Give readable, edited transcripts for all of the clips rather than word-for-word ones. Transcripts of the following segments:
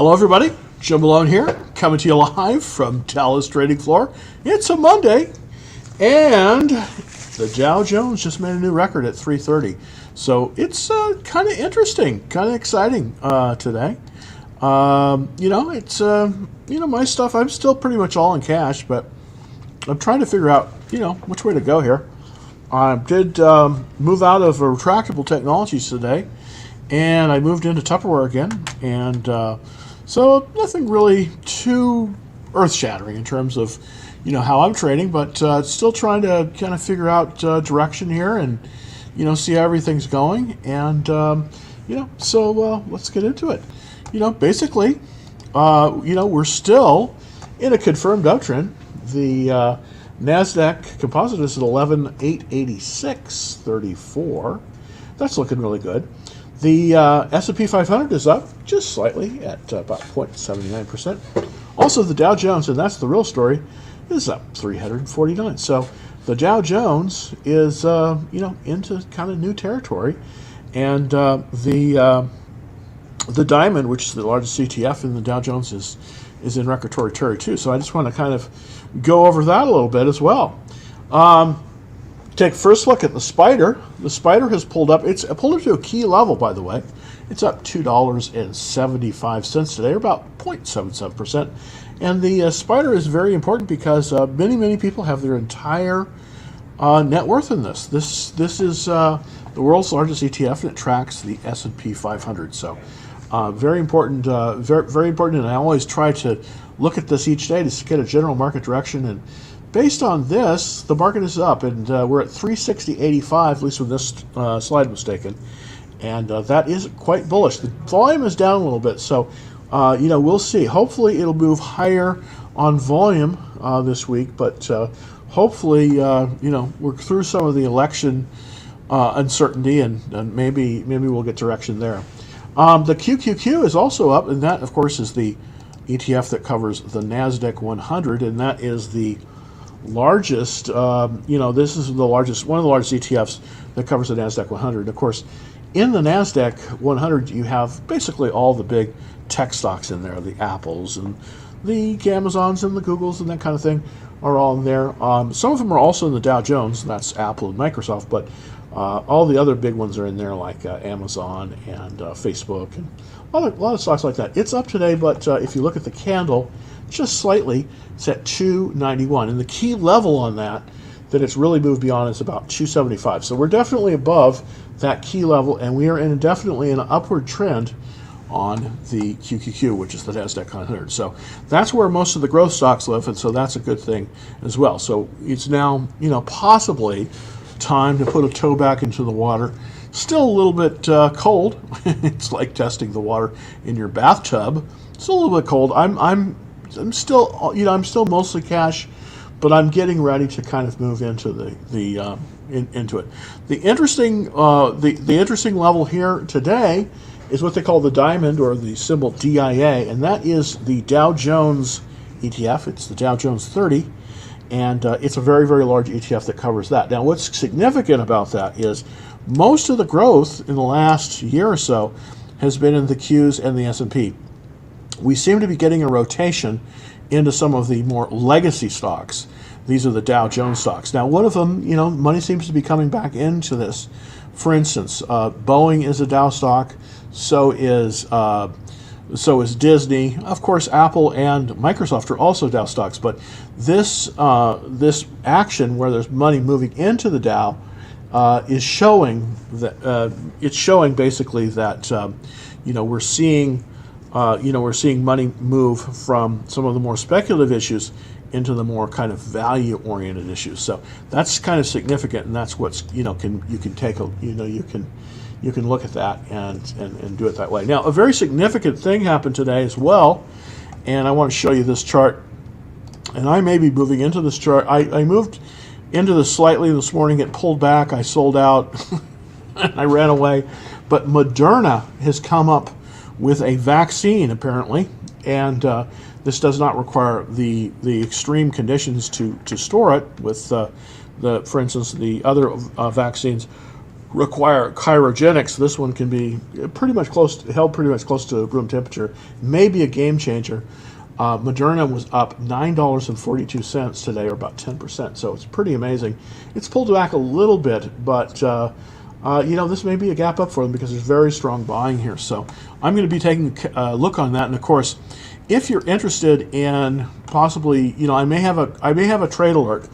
Hello everybody, Jim Malone here, coming to you live from Dallas Trading Floor. It's a Monday, and the Dow Jones just made a new record at 330. So it's kind of interesting, kind of exciting today. It's my stuff. I'm still pretty much all in cash, but I'm trying to figure out which way to go here. I did move out of retractable technologies today, and I moved into Tupperware again, and so nothing really too earth-shattering in terms of how I'm trading, but still trying to kind of figure out direction here and see how everything's going, and so let's get into it. Basically, we're still in a confirmed uptrend. The NASDAQ composite is at 11,886.34. That's looking really good. The S&P 500 is up just slightly at about 0.79%. Also, the Dow Jones, and that's the real story, is up 349. So the Dow Jones is into kind of new territory, and the Diamond, which is the largest ETF in the Dow Jones, is in record territory too. So I just want to kind of go over that a little bit as well. Take a first look at the Spider. The Spider has pulled up. It's pulled up to a key level, by the way. It's up $2.75 today, or about 0.77%. And the Spider is very important because many people have their entire net worth in this. This is the world's largest ETF, and it tracks the S&P 500. So very important, very important. And I always try to look at this each day to get a general market direction. And based on this, the market is up, and we're at 360.85, at least when this slide was taken, and that is quite bullish. The volume is down a little bit, so we'll see. Hopefully, it'll move higher on volume this week, but hopefully, we're through some of the election uncertainty, and maybe we'll get direction there. The QQQ is also up, and that, of course, is the ETF that covers the NASDAQ 100, and that is the largest, this is one of the largest ETFs that covers the NASDAQ 100. Of course, in the NASDAQ 100, you have basically all the big tech stocks in there. The Apples and the Amazons and the Googles and that kind of thing are all in there. Some of them are also in the Dow Jones, and that's Apple and Microsoft, but all the other big ones are in there, like Amazon and Facebook and a lot of stocks like that. It's up today, but if you look at the candle, just slightly, it's at 291, and the key level on that it's really moved beyond is about 275. So we're definitely above that key level, and we are definitely in an upward trend on the QQQ, which is the NASDAQ 100. So that's where most of the growth stocks live, and so that's a good thing as well. So it's now possibly time to put a toe back into the water. Still a little bit cold. It's like testing the water in your bathtub. Still a little bit cold. I'm still mostly cash, but I'm getting ready to kind of move into into it. The interesting level here today is what they call the Diamond, or the symbol DIA, and that is the Dow Jones ETF. It's the Dow Jones 30, and it's a very, very large ETF that covers that. Now, what's significant about that is most of the growth in the last year or so has been in the Qs and the S&P. We seem to be getting a rotation into some of the more legacy stocks. These are the Dow Jones stocks. Now, one of them, money seems to be coming back into this. For instance, Boeing is a Dow stock. So is Disney. Of course, Apple and Microsoft are also Dow stocks. But this action where there's money moving into the Dow is showing that it's showing basically that we're seeing money move from some of the more speculative issues into the more kind of value-oriented issues. So that's kind of significant, and that's what's you can look at that and do it that way. Now, a very significant thing happened today as well, and I want to show you this chart. And I may be moving into this chart. I moved into this slightly this morning. It pulled back. I sold out. And I ran away. But Moderna has come up with a vaccine, apparently, and this does not require the extreme conditions to store it. With for instance, the other vaccines require cryogenics. This one can be held pretty much close to room temperature. Maybe a game changer. Moderna was up $9.42 today, or about 10%. So it's pretty amazing. It's pulled back a little bit, but this may be a gap up for them because there's very strong buying here. So I'm going to be taking a look on that. And of course, if you're interested in possibly, I may have a trade alert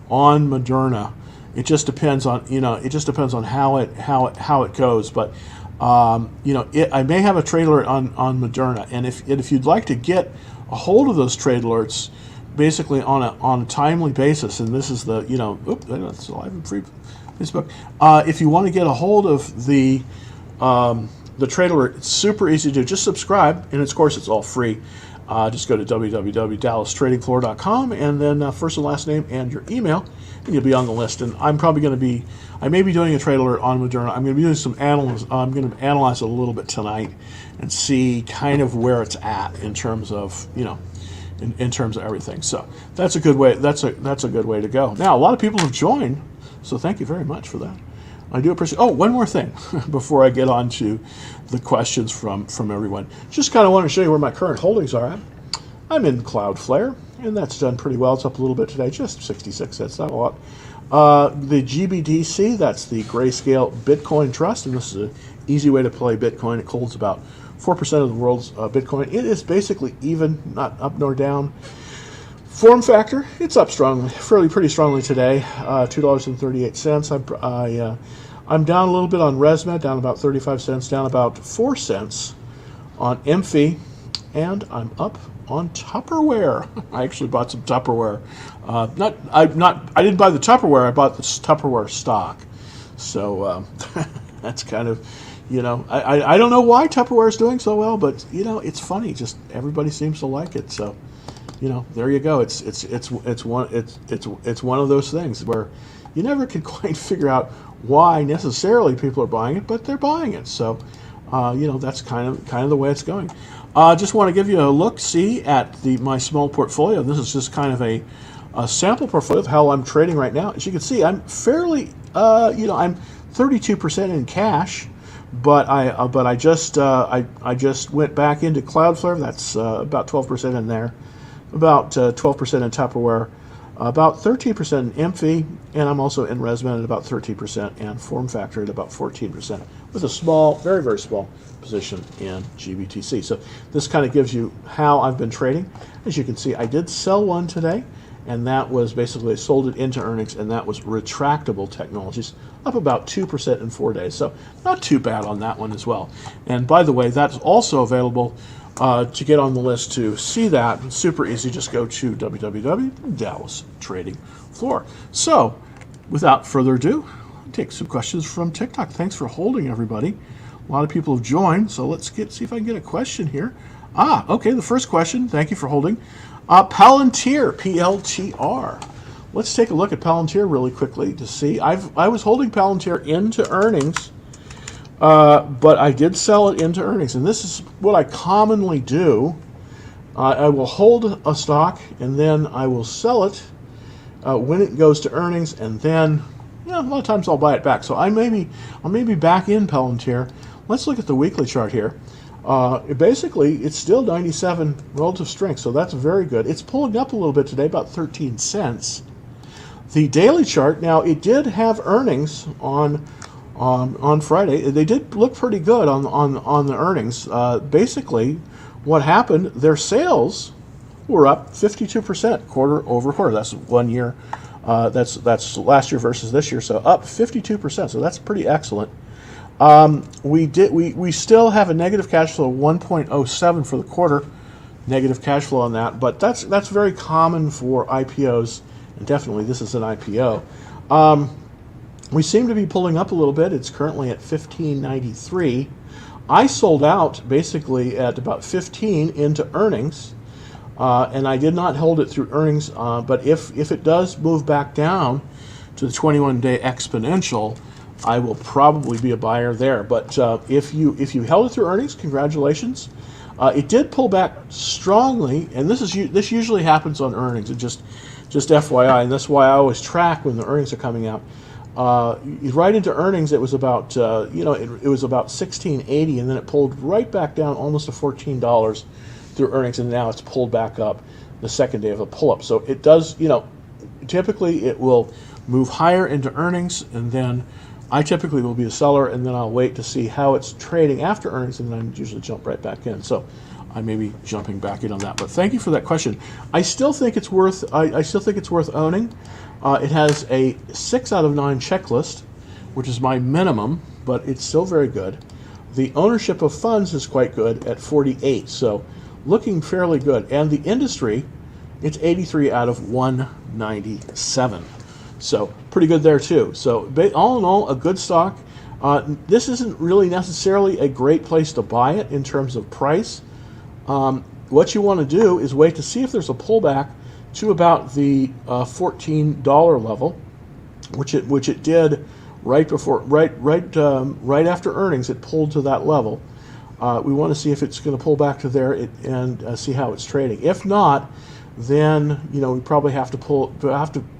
on Moderna. It just depends on how it goes. But I may have a trade alert on Moderna, and if you'd like to get a hold of those trade alerts, basically on a timely basis, and this is that's live and free Facebook. If you want to get a hold of the trade alert, it's super easy to do. Just subscribe, and of course it's all free. Just go to www.dallastradingfloor.com, and then first and last name and your email, and you'll be on the list. And I may be doing a trade alert on Moderna. I'm going to be doing some analysis. I'm going to analyze it a little bit tonight and see kind of where it's at in terms of in terms of everything. So that's a good way. That's a good way to go. Now a lot of people have joined, so thank you very much for that. I do appreciate. Oh, one more thing before I get on to the questions from everyone. Just kind of want to show you where my current holdings are at. I'm in Cloudflare, and that's done pretty well. It's up a little bit today, just 66 cents, not a lot. The GBDC, that's the Grayscale Bitcoin Trust, and this is an easy way to play Bitcoin. It holds about 4% of the world's Bitcoin. It is basically even, not up nor down. Form factor, it's up strongly, pretty strongly today, $2.38. I'm down a little bit on ResMed, down about 35 cents, down about 4 cents on MFI, and I'm up on Tupperware. I actually bought some Tupperware. I didn't buy the Tupperware. I bought the Tupperware stock. So that's kind of, I don't know why Tupperware is doing so well, but it's funny. Just everybody seems to like it. So there you go. It's one of those things where you never can quite figure out why necessarily people are buying it, but they're buying it. So that's kind of the way it's going. Just want to give you a look-see at my small portfolio. This is just kind of a sample portfolio of how I'm trading right now. As you can see, I'm fairly, I'm 32% in cash, but I just went back into Cloudflare. That's about 12% in there, about 12% in Tupperware, about 13% in MFI, and I'm also in ResMed at about 13%, and Form Factor at about 14%, with a small, very, very small position in GBTC. So this kind of gives you how I've been trading. As you can see, I did sell one today, and that was basically, I sold it into earnings, and that was Retractable Technologies, up about 2% in 4 days. So not too bad on that one as well. And by the way, that's also available to get on the list to see that. It's super easy. Just go to www.dallastradingfloor. So without further ado, I'll take some questions from TikTok. Thanks for holding, everybody. A lot of people have joined, so let's see if I can get a question here. Okay, the first question, thank you for holding. Palantir, PLTR. Let's take a look at Palantir really quickly to see. I was holding Palantir into earnings, but I did sell it into earnings, and this is what I commonly do. I will hold a stock, and then I will sell it when it goes to earnings, and then a lot of times I'll buy it back. So I may be back in Palantir. Let's look at the weekly chart here. Basically, it's still 97 relative strength, so that's very good. It's pulling up a little bit today, about 13 cents. The daily chart, now it did have earnings on Friday. They did look pretty good on the earnings. Basically, what happened? Their sales were up 52% quarter over quarter. That's 1 year. That's last year versus this year, so up 52%. So that's pretty excellent. We still have a negative cash flow of 1.07 for the quarter, negative cash flow on that, but that's very common for IPOs, and definitely this is an IPO. We seem to be pulling up a little bit. It's currently at 15.93. I sold out basically at about 15 into earnings, and I did not hold it through earnings, but if it does move back down to the 21-day exponential, I will probably be a buyer there. But if you held it through earnings, congratulations. It did pull back strongly, and this usually happens on earnings. It just FYI, and that's why I always track when the earnings are coming out. right into earnings, it was about it was about 16.80, and then it pulled right back down almost to $14 through earnings, and now it's pulled back up the second day of the pull-up. So it does, typically it will move higher into earnings, and then I typically will be a seller, and then I'll wait to see how it's trading after earnings, and then I usually jump right back in. So I may be jumping back in on that. But thank you for that question. I still think it's worth. I still think it's worth owning. It has a 6 out of 9 checklist, which is my minimum, but it's still very good. The ownership of funds is quite good at 48, so looking fairly good. And the industry, it's 83 out of 197. So pretty good there too. So all in all, a good stock. This isn't really necessarily a great place to buy it in terms of price. What you want to do is wait to see if there's a pullback to about the $14 level, which it did right after earnings. It pulled to that level. We want to see if it's going to pull back to there and see how it's trading. If not, then we probably have to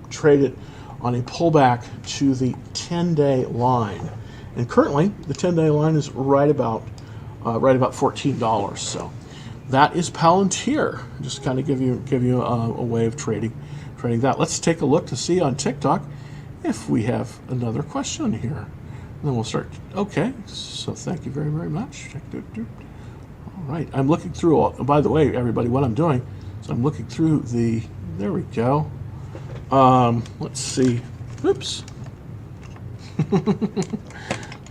trade it on a pullback to the 10-day line. And currently, the 10-day line is right about $14. So that is Palantir. Just kind of give you a way of trading that. Let's take a look to see on TikTok if we have another question here. And then we'll start. Okay, so thank you very, very much. All right, I'm looking through. By the way, everybody, what I'm doing is I'm looking through the. There we go. Let's see. Oops.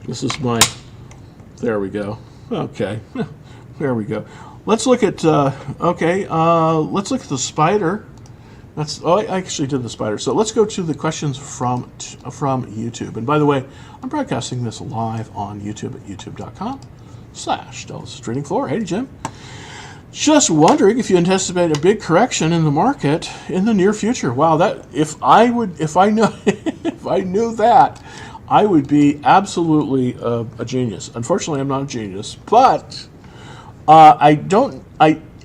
This is my. There we go. Okay. There we go. Let's look at. Let's look at the spider. I actually did the spider. So let's go to the questions from YouTube. And by the way, I'm broadcasting this live on YouTube at youtube.com/Dallas Trading Floor. Hey, Jim. Just wondering if you anticipate a big correction in the market in the near future. Wow, that if I knew that, I would be absolutely a genius. Unfortunately, I'm not a genius, but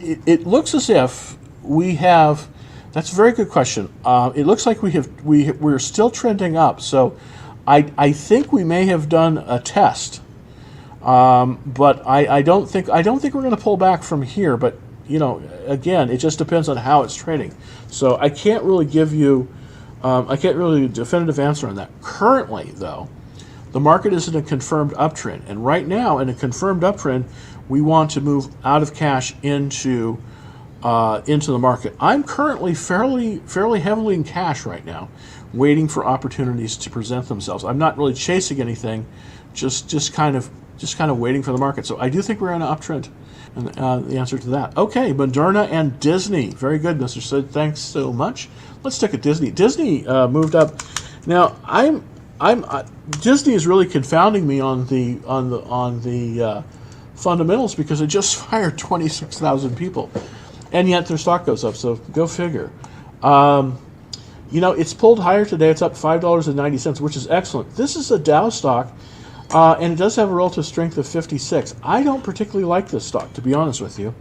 it looks as if we have. That's a very good question. It looks like we're still trending up. So I think we may have done a test. But I don't think we're going to pull back from here. But again, it just depends on how it's trading. So I can't really give you a definitive answer on that. Currently, though, the market is in a confirmed uptrend, and right now in a confirmed uptrend, we want to move out of cash into the market. I'm currently fairly heavily in cash right now, waiting for opportunities to present themselves. I'm not really chasing anything, just kind of waiting for the market. So I do think we're in an uptrend, and the answer to that. Okay, Moderna and Disney. Very good, Mr. Sid. Thanks so much. Let's take a Disney. Disney moved up. Now Disney is really confounding me on the fundamentals because it just fired 26,000 people, and yet their stock goes up. So go figure. It's pulled higher today. It's up $5.90, which is excellent. This is a Dow stock. And it does have a relative strength of 56. I don't particularly like this stock, to be honest with you,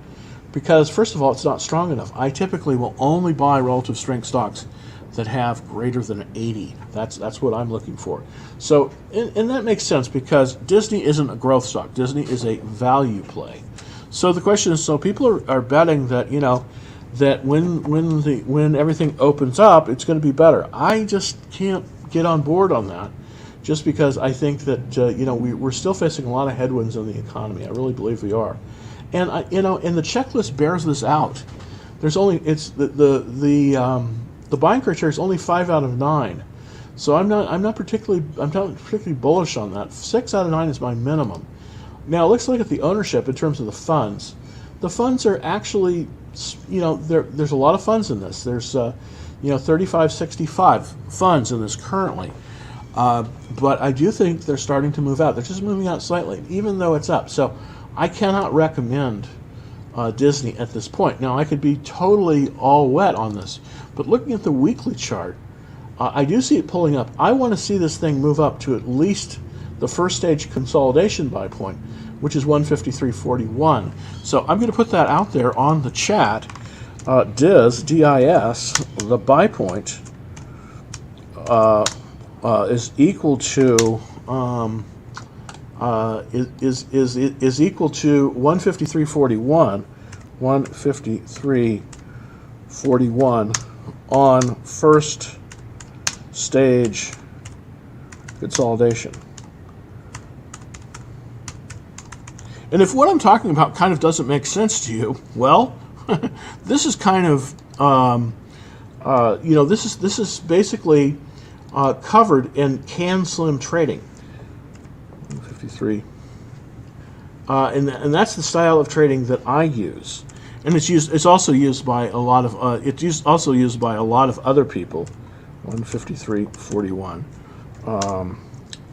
because first of all, it's not strong enough. I typically will only buy relative strength stocks that have greater than 80. That's what I'm looking for. So, and that makes sense because Disney isn't a growth stock. Disney is a value play. So the question is, so people are betting that that when everything opens up, it's going to be better. I just can't get on board on that. Just because I think that we're still facing a lot of headwinds in the economy. I really believe we are, and and the checklist bears this out. There's only the buying criteria is only 5 out of 9, so I'm not particularly bullish on that. 6 out of 9 is my minimum. Now let's look at the ownership in terms of the funds. The funds are actually there's a lot of funds in this. There's 3565 funds in this currently. But I do think they're starting to move out. They're just moving out slightly, even though it's up. So I cannot recommend Disney at this point. Now, I could be totally all wet on this, but looking at the weekly chart, I do see it pulling up. I want to see this thing move up to at least the first stage consolidation buy point, which is 153.41. So I'm going to put that out there on the chat. DIS, the buy point. is equal to is equal to 153.41, 153.41 on first stage consolidation. And if what I'm talking about kind of doesn't make sense to you, well, this is kind of this is basically covered in CAN-SLIM trading. 53, and that's the style of trading that I use, and it's also used by a lot of also used by a lot of other people. 153.41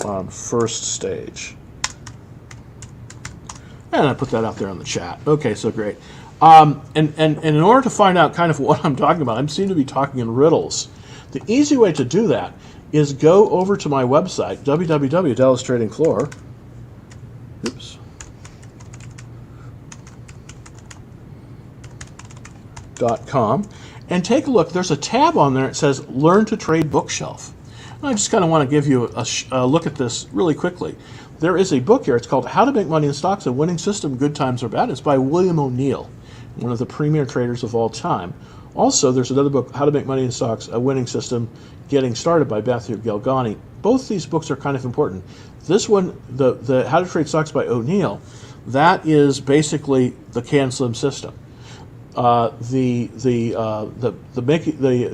on first stage. And I put that out there on the chat. Okay, so great. And in order to find out kind of what I'm talking about, I seem to be talking in riddles. The easy way to do that is go over to my website, www.dallastradingfloor. Oops. .com, and take a look. There's a tab on there. It says Learn to Trade Bookshelf. And I just kind of want to give you a look at this really quickly. There is a book here. It's called How to Make Money in Stocks, A Winning System, Good Times or Bad. It's by William O'Neill, one of the premier traders of all time. Also, there's another book, How to Make Money in Stocks, A Winning System, Getting Started by Matthew Galgani. Both these books are kind of important. This one, the How to Trade Stocks by O'Neill, that is basically the CAN-SLIM system. The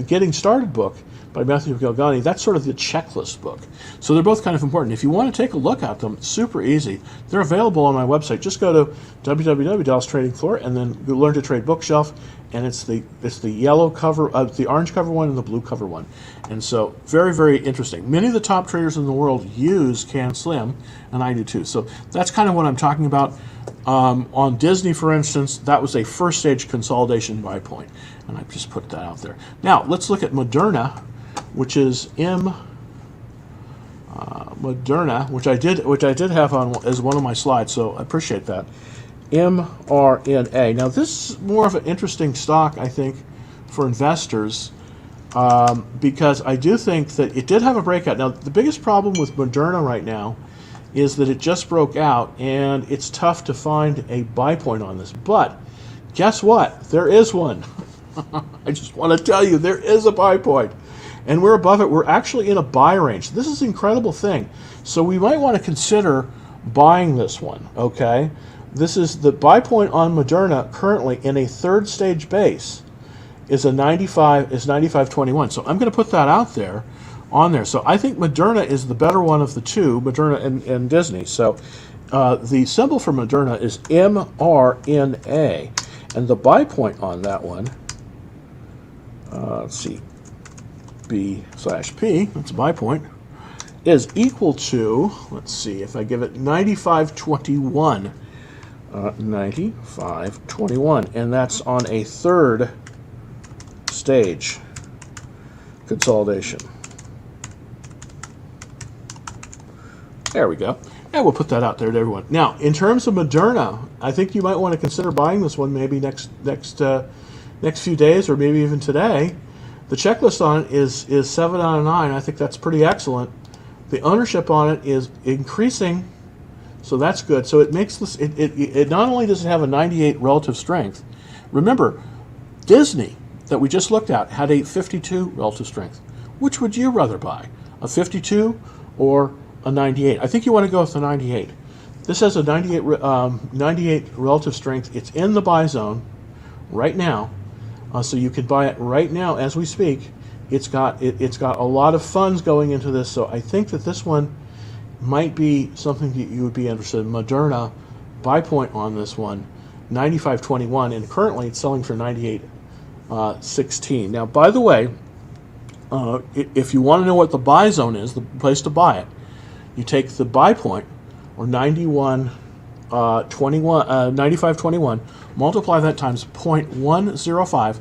Getting Started book by Matthew Galgani, that's sort of the checklist book. So they're both kind of important. If you want to take a look at them, super easy. They're available on my website. Just go to www.dallastradingfloor and then Learn to Trade Bookshelf, and it's the yellow cover, the orange cover one, and the blue cover one. And so very, very interesting. Many of the top traders in the world use CAN-SLIM, and I do too. So that's kind of what I'm talking about. On Disney, for instance, that was a first stage consolidation buy point, and I just put that out there. Now let's look at Moderna, which is Moderna, which I did have on as one of my slides, so I appreciate that. mRNA. Now this is more of an interesting stock, I think, for investors, because I do think that it did have a breakout. Now the biggest problem with Moderna right now is that it just broke out, and it's tough to find a buy point on this. But guess what? There is one. I just want to tell you, there is a buy point, and we're above it. We're actually in a buy range. This is an incredible thing. So we might want to consider buying this one, okay? This is the buy point on Moderna currently in a third stage base is 95.21. So I'm going to put that out there on there. So I think Moderna is the better one of the two, Moderna and Disney. So the symbol for Moderna is mRNA, and the buy point on that one, let's see, B/P, that's a buy point, is equal to, let's see, if I give it 95.21, 95.21, and that's on a third stage consolidation. There we go. And we'll put that out there to everyone. Now, in terms of Moderna, I think you might want to consider buying this one maybe next few days, or maybe even today. The checklist on it is 7 out of 9. I think that's pretty excellent. The ownership on it is increasing, so that's good. So it makes this. It not only does it have a 98 relative strength. Remember, Disney that we just looked at had a 52 relative strength. Which would you rather buy, a 52 or a 98? I think you want to go with the 98. This has a 98 relative strength. It's in the buy zone right now, so you could buy it right now as we speak. It's got a lot of funds going into this, so I think that this one might be something that you would be interested in. Moderna, buy point on this one, 95.21, and currently it's selling for 98.16. Now, by the way, if you want to know what the buy zone is, the place to buy it, you take the buy point, or 95.21, multiply that times 0.105,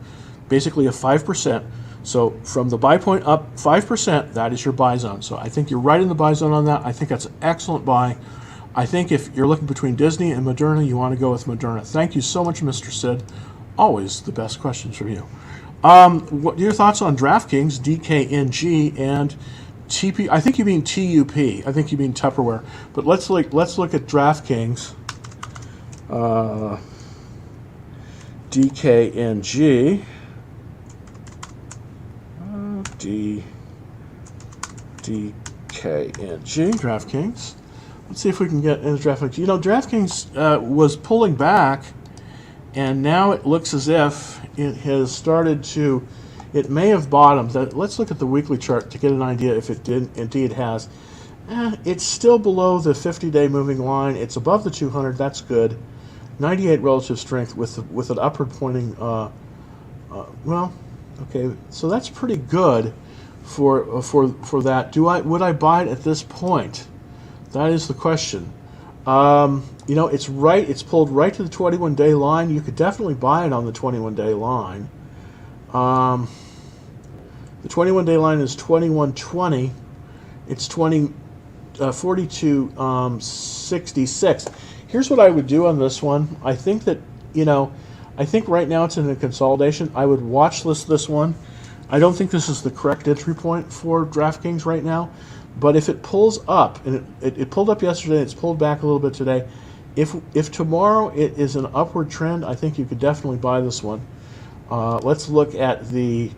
basically a 5%. So from the buy point up 5%, that is your buy zone. So I think you're right in the buy zone on that. I think that's an excellent buy. I think if you're looking between Disney and Moderna, you want to go with Moderna. Thank you so much, Mr. Sid. Always the best questions from you. What are your thoughts on DraftKings, DKNG, and TP. I think you mean TUP. I think you mean Tupperware. But let's look at DraftKings. DKNG. DKNG. DraftKings. Let's see if we can get into DraftKings. You know, DraftKings was pulling back, and now it looks as if it has started to. It may have bottomed. Let's look at the weekly chart to get an idea if it indeed has. It's still below the 50-day moving line. It's above the 200. That's good. 98 relative strength with an upward pointing. Well, okay. So that's pretty good for that. Would I buy it at this point? That is the question. You know, it's right. It's pulled right to the 21-day line. You could definitely buy it on the 21-day line. The 21-day line is 21.20. It's 42.66. Here's what I would do on this one. I think that, you know, I think right now it's in a consolidation. I would watch list this one. I don't think this is the correct entry point for DraftKings right now. But if it pulls up, and it pulled up yesterday, it's pulled back a little bit today. If tomorrow it is an upward trend, I think you could definitely buy this one. Let's look at the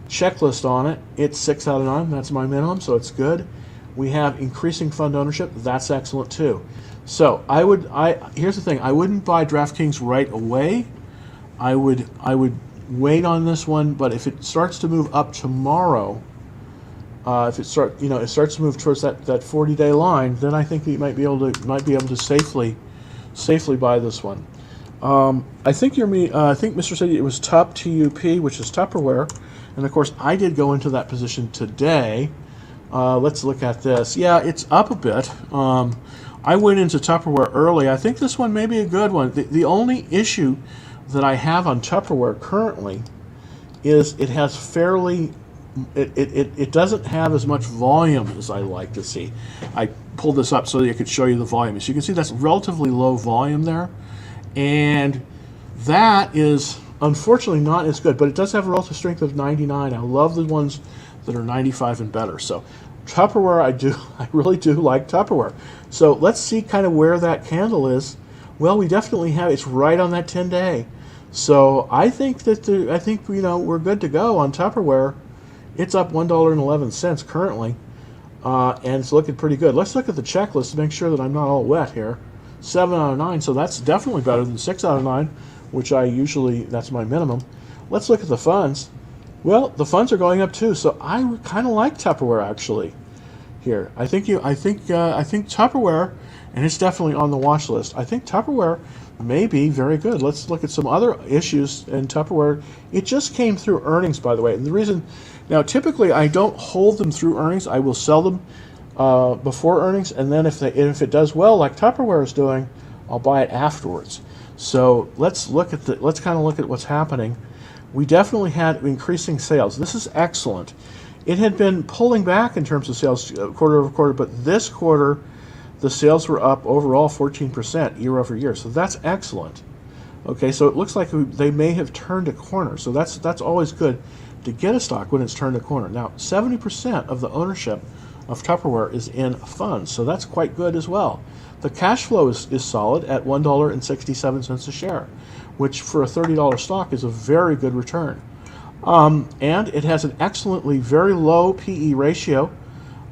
checklist on it. It's 6 out of 9. That's my minimum, so it's good. We have increasing fund ownership. That's excellent too. So here's the thing. I wouldn't buy DraftKings right away. I would wait on this one. But if it starts to move up tomorrow, if it starts to move towards that 40-day line, then I think you might be able to safely buy this one. I think Mr. said it was TUP, TUP, which is Tupperware, and of course I did go into that position today. Let's look at this. Yeah, it's up a bit. I went into Tupperware early. I think this one may be a good one. The only issue that I have on Tupperware currently is it has fairly. It doesn't have as much volume as I like to see. I pulled this up so that I could show you the volume. As you can see, that's relatively low volume there. And that is unfortunately not as good, but it does have a relative strength of 99. I love the ones that are 95 and better. So Tupperware, I really do like Tupperware. So let's see kind of where that candle is. Well, we definitely have, it's right on that 10-day. So I think we're good to go on Tupperware. It's up $1.11 currently, and it's looking pretty good. Let's look at the checklist to make sure that I'm not all wet here. 7 out of 9, so that's definitely better than 6 out of 9, which that's my minimum. Let's look at the funds. Well, the funds are going up too, so I kind of like Tupperware actually. Here, I think Tupperware, and it's definitely on the watch list. I think Tupperware may be very good. Let's look at some other issues in Tupperware. It just came through earnings, by the way, and the reason. Now, typically, I don't hold them through earnings. I will sell them before earnings, and then if it does well, like Tupperware is doing, I'll buy it afterwards. So let's kind of look at what's happening. We definitely had increasing sales. This is excellent. It had been pulling back in terms of sales quarter over quarter, but this quarter, the sales were up overall 14% year over year. So that's excellent. Okay, so it looks like they may have turned a corner. So that's always good to get a stock when it's turned a corner. Now, 70% of the ownership of Tupperware is in funds, so that's quite good as well. The cash flow is solid at $1.67 a share, which for a $30 stock is a very good return. And it has an excellently very low PE ratio,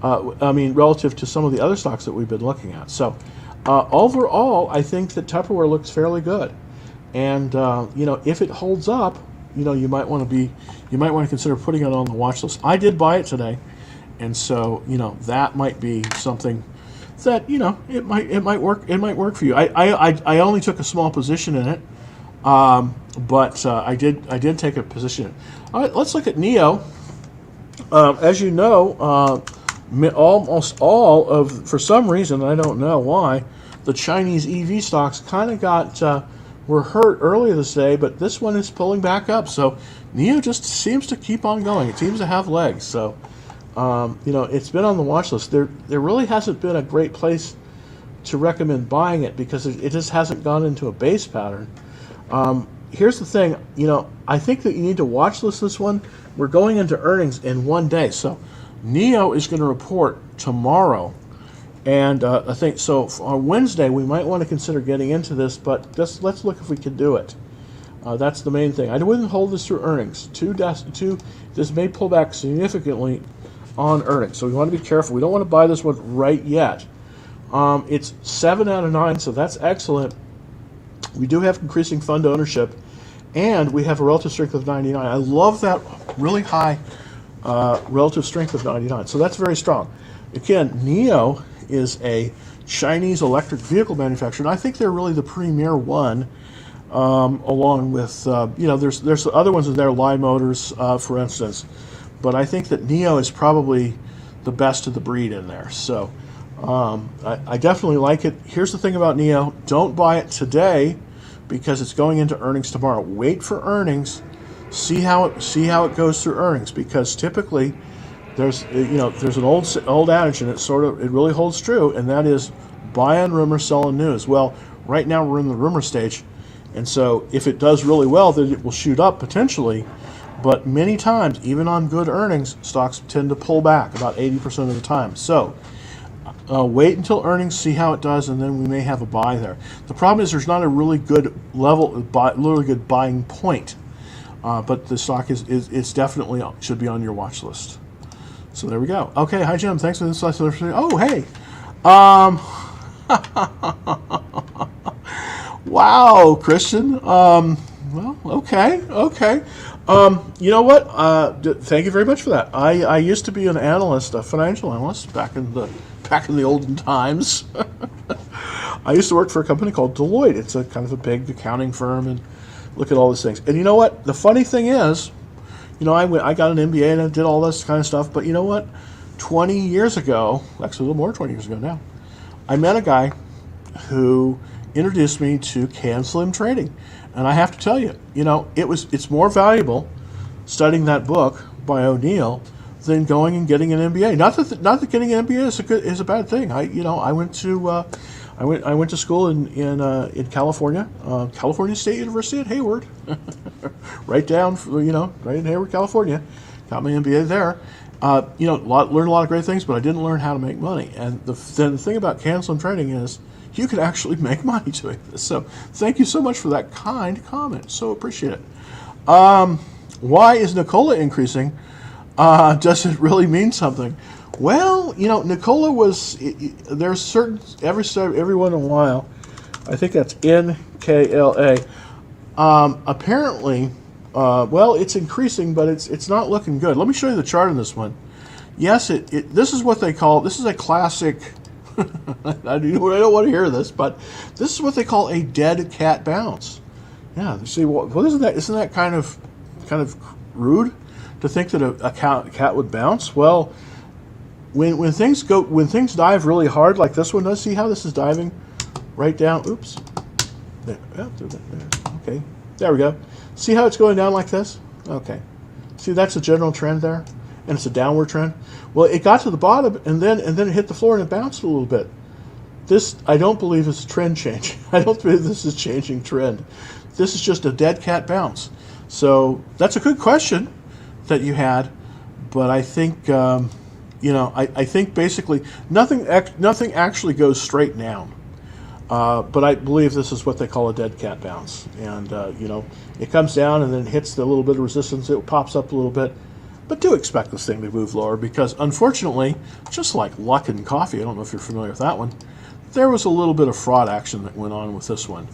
relative to some of the other stocks that we've been looking at. So overall, I think that Tupperware looks fairly good. And if it holds up, you might want to consider putting it on the watch list. I did buy it today, and so that might be something that it might work. It might work for you. I only took a small position in it, but I did take a position. All right, let's look at NEO. As you know, almost all of, for some reason I don't know why, the Chinese EV stocks kind of were hurt earlier this day, but this one is pulling back up. So NEO just seems to keep on going. It seems to have legs. So it's been on the watch list. There really hasn't been a great place to recommend buying it because it just hasn't gone into a base pattern. Here's the thing, I think that you need to watch list this one. We're going into earnings in one day. So Neo is going to report tomorrow. And I think so. On Wednesday, we might want to consider getting into this, but just let's look if we can do it. That's the main thing. I wouldn't hold this through earnings. This may pull back significantly on earnings, so we want to be careful. We don't want to buy this one right yet. It's 7 out of 9, so that's excellent. We do have increasing fund ownership, and we have a relative strength of 99. I love that really high relative strength of 99, so that's very strong. Again, Neo is a Chinese electric vehicle manufacturer, and I think they're really the premier one, along with, there's other ones in there, Line Motors, for instance, but I think that Neo is probably the best of the breed in there. So I definitely like it. Here's the thing about Neo: don't buy it today because it's going into earnings tomorrow. Wait for earnings, see how it goes through earnings, because typically there's an old adage, and it really holds true, and that is buy on rumor, sell on news. Well, right now we're in the rumor stage, and so if it does really well, then it will shoot up potentially. But many times, even on good earnings, stocks tend to pull back about 80% of the time. So wait until earnings, see how it does, and then we may have a buy there. The problem is there's not a really good really good buying point, but the stock is definitely should be on your watch list. So there we go. Okay, hi Jim. Thanks for this. Oh, hey. Wow, Christian. Well, okay. You know what? Thank you very much for that. I used to be an analyst, a financial analyst, back in the olden times. I used to work for a company called Deloitte. It's a kind of a big accounting firm, and look at all these things. And you know what? The funny thing is, I got an MBA and I did all this kind of stuff. But you know what? 20 years ago, actually a little more than 20 years ago now, I met a guy who introduced me to Slim trading. And I have to tell you, it's more valuable studying that book by O'Neill than going and getting an MBA. Not that getting an MBA is a bad thing. I went to school in California, California State University at Hayward, right in Hayward, California. Got my MBA there. Learned a lot of great things, but I didn't learn how to make money. And the thing about Slim trading is you can actually make money doing this. So thank you so much for that kind comment. So appreciate it. Why is Nikola increasing? Does it really mean something? Well, Nikola there's certain, every once in a while, I think that's NKLA. Apparently, it's increasing, but it's not looking good. Let me show you the chart on this one. Yes, this is what they call, this is a classic, I don't want to hear this, but this is what they call a dead cat bounce. Yeah, you see, what isn't that? Isn't that kind of rude to think that a cat would bounce? Well, when things dive really hard like this one does, see how this is diving right down? Oops. There. Okay. There we go. See how it's going down like this? Okay. See, that's a general trend there, and it's a downward trend. Well, it got to the bottom, and then it hit the floor, and it bounced a little bit. This, I don't believe, is a trend change. I don't believe this is changing trend. This is just a dead cat bounce. So that's a good question that you had, but I think I think basically nothing actually goes straight down. But I believe this is what they call a dead cat bounce, and it comes down and then hits the little bit of resistance. It pops up a little bit. But do expect this thing to move lower because, unfortunately, just like Luckin Coffee, I don't know if you're familiar with that one, there was a little bit of fraud action that went on with this one.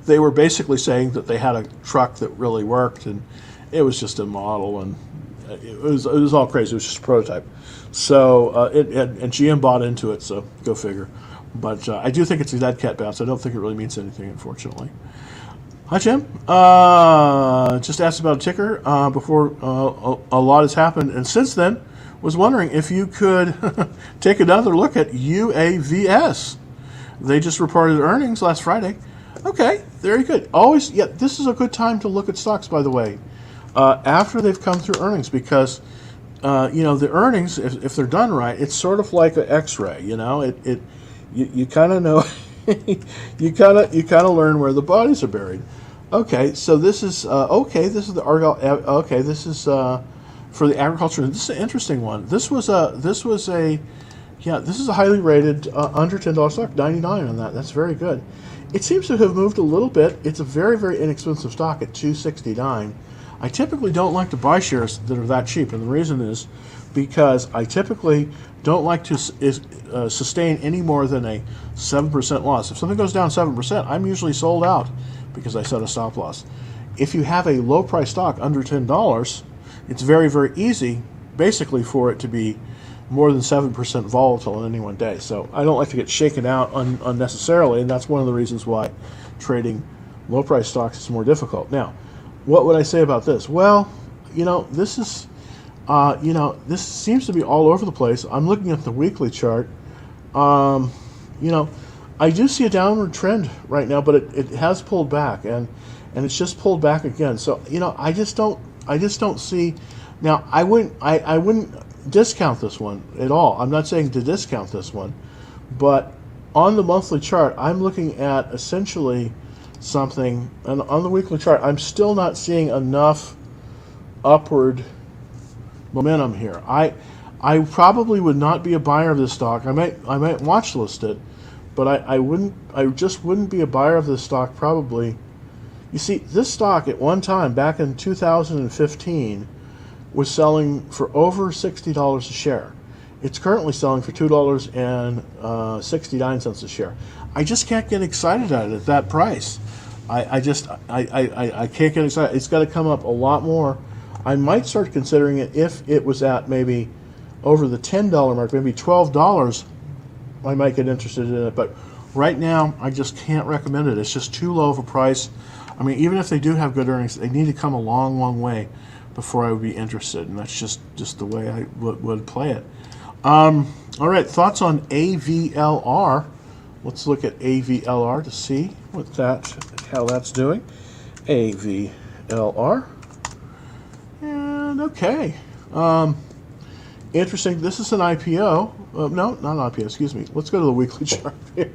They were basically saying that they had a truck that really worked, and it was just a model, and it was all crazy. It was just a prototype. So, and GM bought into it, so go figure. But I do think it's a dead cat bounce. I don't think it really means anything, unfortunately. Hi, Jim. Just asked about a ticker before a lot has happened, and since then, was wondering if you could take another look at UAVS. They just reported earnings last Friday. Okay, very good. Always, yeah, this is a good time to look at stocks, by the way, after they've come through earnings, because the earnings, if they're done right, it's sort of like an X-ray. You kind of know, you kind of learn where the bodies are buried. Okay, so this is This is the Argyle. Okay, this is for the agriculture. This is an interesting one. This is a highly rated under $10 stock, 99 on that. That's very good. It seems to have moved a little bit. It's a very, very inexpensive stock at 269. I typically don't like to buy shares that are that cheap, and the reason is because I typically don't like to sustain any more than a 7% loss. If something goes down 7%, I'm usually sold out because I set a stop loss. If you have a low price stock under $10, it's very, very easy basically for it to be more than 7% volatile in any one day. So I don't like to get shaken out unnecessarily, and that's one of the reasons why trading low price stocks is more difficult. Now, what would I say about this? Well, this is, this seems to be all over the place. I'm looking at the weekly chart. I do see a downward trend right now, but it has pulled back, and it's just pulled back again. So I just don't see. Now I wouldn't discount this one at all. I'm not saying to discount this one, but on the monthly chart, I'm looking at essentially something, and on the weekly chart, I'm still not seeing enough upward momentum here. I probably would not be a buyer of this stock. I might watch list it, but I just wouldn't be a buyer of this stock probably. You see, this stock at one time back in 2015 was selling for over $60 a share. It's currently selling for $2.69 a share. I just can't get excited at it at that price. I can't get excited. It's got to come up a lot more. I might start considering it if it was at maybe over the $10 mark, maybe $12. I might get interested in it, but right now I just can't recommend it. It's just too low of a price. I mean, even if they do have good earnings, they need to come a long, long way before I would be interested, and that's just the way I would play it. All right, thoughts on AVLR. Let's look at AVLR to see how that's doing. AVLR. And okay. Interesting. This is an IPO. No, not an IPO. Excuse me. Let's go to the weekly chart here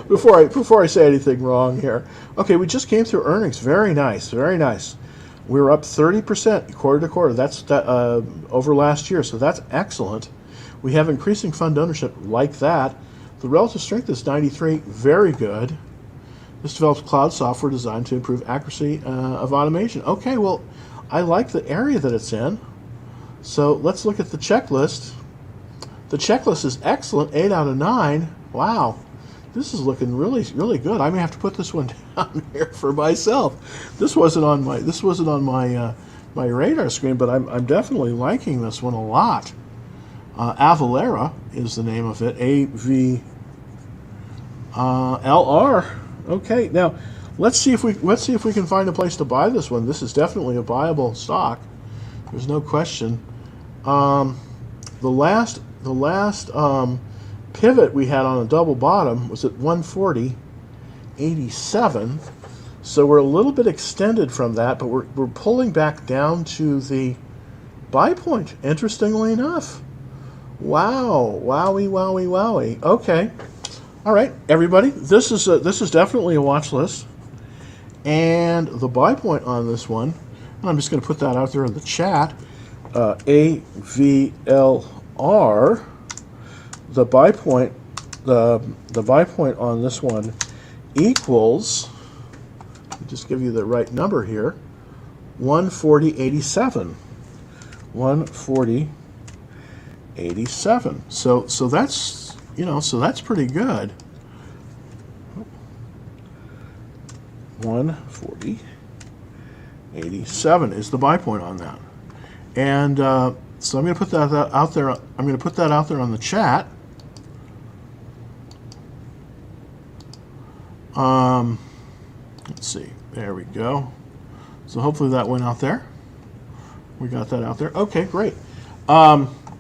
before I say anything wrong here. Okay, we just came through earnings. Very nice. Very nice. We were up 30% quarter to quarter. That's over last year, so that's excellent. We have increasing fund ownership like that. The relative strength is 93. Very good. This develops cloud software designed to improve accuracy of automation. Okay, well, I like the area that it's in. So let's look at the checklist. The checklist is excellent, 8 out of 9. Wow, this is looking really, really good. I may have to put this one down here for myself. This wasn't on my my radar screen, but I'm definitely liking this one a lot. Avalara is the name of it. AVLR. Okay, now let's see if we can find a place to buy this one. This is definitely a buyable stock. There's no question. The last pivot we had on a double bottom was at 140.87. So we're a little bit extended from that, but we're pulling back down to the buy point. Interestingly enough. Wow! Wowie! Wowie! Wowie! Okay. All right, everybody. This is definitely a watch list, and the buy point on this one. And I'm just going to put that out there in the chat. AVLR. The buy point. The buy point on this one equals. Let me just give you the right number here. 140.87. 140.87. So that's so that's pretty good. 140.87 is the buy point on that, and so I'm going to put that out there. I'm going to put that out there on the chat. Let's see. There we go. So hopefully that went out there. We got that out there. Okay, great.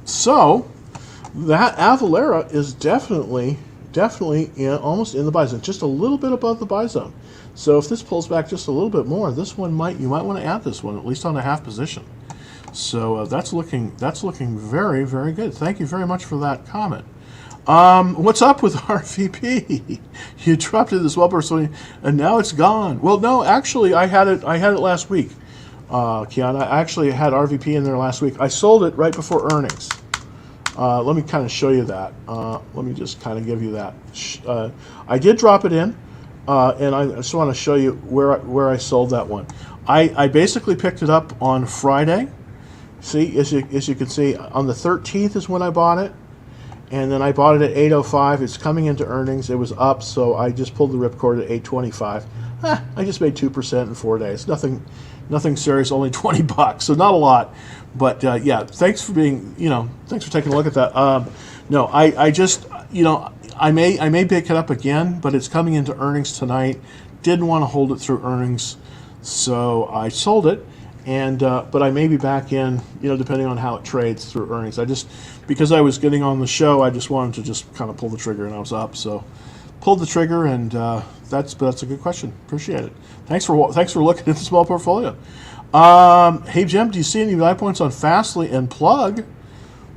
So that Avalara is definitely almost in the buy zone, just a little bit above the buy zone. So if this pulls back just a little bit more, this one you might want to add this one at least on a half position. So that's looking very, very good. Thank you very much for that comment. What's up with RVP? You dropped it this well personally, and now it's gone. Well, no, actually, I had it last week. Kiana. I actually had RVP in there last week. I sold it right before earnings. Let me kind of show you that. Let me just kind of give you that. I did drop it in, and I just want to show you where I sold that one. I basically picked it up on Friday. See, as you can see, on the 13th is when I bought it, and then I bought it at 8:05. It's coming into earnings. It was up, so I just pulled the ripcord at 8:25. I just made 2% in 4 days. Nothing serious. Only $20, so not a lot. But yeah, thanks for being, thanks for taking a look at that. No, I just, I may pick it up again, but it's coming into earnings tonight. Didn't want to hold it through earnings, so I sold it. And but I may be back in, depending on how it trades through earnings. Because I was getting on the show, I just wanted to just kind of pull the trigger, and I was up, so pulled the trigger, and that's a good question. Appreciate it. Thanks for looking at the small portfolio. Hey Jim, do you see any buy points on Fastly and Plug?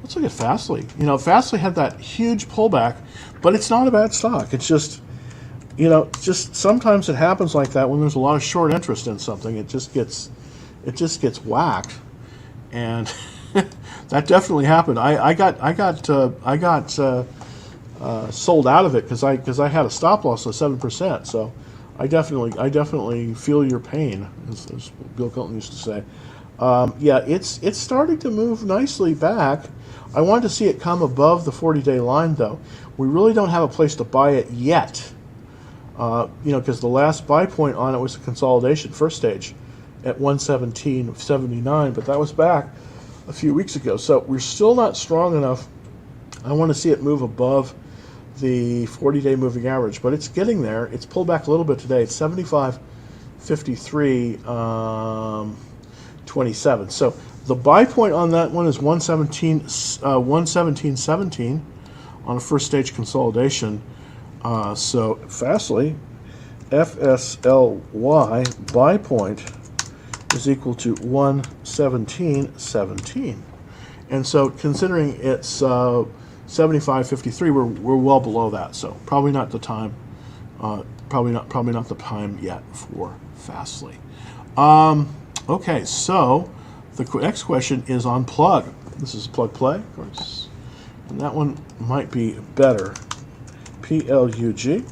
Let's look at Fastly. Fastly had that huge pullback, but it's not a bad stock. It's just, just sometimes it happens like that when there's a lot of short interest in something. It just gets whacked, and that definitely happened. I got sold out of it because I had a stop loss of 7%. So I definitely feel your pain, as Bill Clinton used to say. Yeah, it's starting to move nicely back. I wanted to see it come above the 40-day line, though. We really don't have a place to buy it yet, because the last buy point on it was a consolidation, first stage, at 117.79, but that was back a few weeks ago. So we're still not strong enough. I want to see it move above the 40-day moving average, but it's getting there. It's pulled back a little bit today. It's 75.53.27. So the buy point on that one is 117.17 on a first stage consolidation. So Fastly, FSLY buy point is equal to 117.17, and so considering it's 75.53, we're well below that. So probably not the time. Probably not the time yet for Fastly. Okay, so the next question is on Plug. This is Plug Play, of course, and that one might be better. PLUG.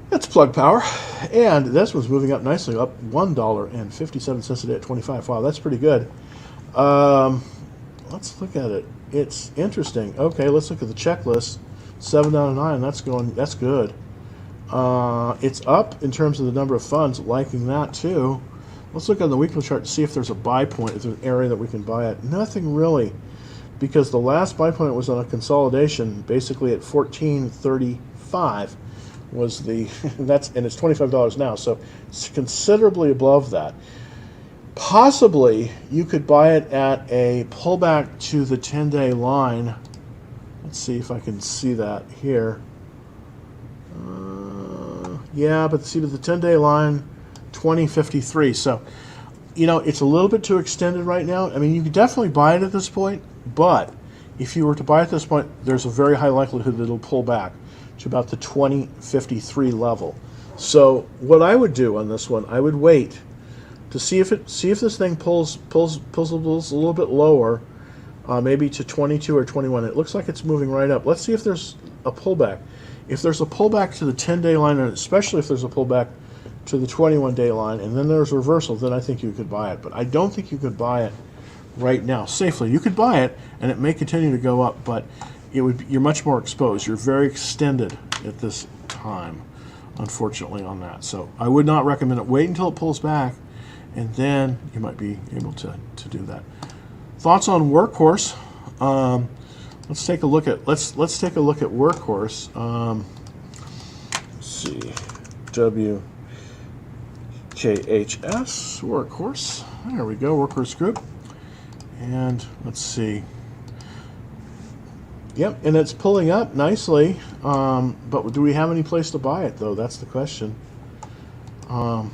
It's Plug Power, and this one's moving up nicely, up $1.57 a day at 25. Wow, that's pretty good. Let's look at it. It's interesting. Okay, let's look at the checklist. 7 out of 9. That's good. It's up in terms of the number of funds, liking that too. Let's look on the weekly chart to see if there's a buy point, if there's an area that we can buy it. Nothing really, because the last buy point was on a consolidation, basically at 14.35. Was and it's $25 now, so it's considerably above that. Possibly you could buy it at a pullback to the 10-day line. Let's see if I can see that here. Yeah, but see, with the 10-day line, 20.53. So, it's a little bit too extended right now. I mean, you could definitely buy it at this point, but if you were to buy it at this point, there's a very high likelihood that it'll pull back to about the 20.53 level. So what I would do on this one, I would wait to see if this thing pulls a little bit lower, maybe to 22 or 21. It looks like it's moving right up. Let's see if there's a pullback. If there's a pullback to the 10-day line, and especially if there's a pullback to the 21-day line, and then there's a reversal, then I think you could buy it. But I don't think you could buy it right now safely. You could buy it, and it may continue to go up, but you're much more exposed. You're very extended at this time, unfortunately, on that. So I would not recommend it. Wait until it pulls back, and then you might be able to do that. Thoughts on Workhorse? Let's take a look at Workhorse. Let's see, WKHS Workhorse. There we go, Workhorse Group. And let's see. Yep, and it's pulling up nicely, but do we have any place to buy it, though? That's the question. All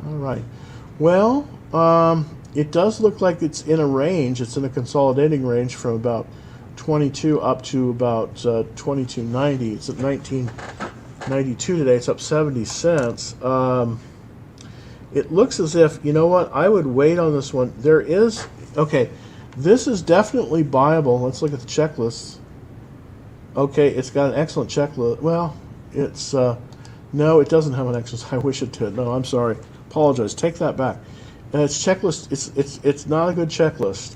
right. Well, it does look like it's in a range. It's in a consolidating range from about 22 up to about 22.90. It's at 19.92 today. It's up 70 cents. It looks as if, you know what, I would wait on this one. There is, okay, this is definitely buyable. Let's look at the checklist. Okay, it's got an excellent checklist. Well, it's, no, it doesn't have an excellent, I wish it did. No, I'm sorry. Apologize. Take that back. Its checklist, it's not a good checklist.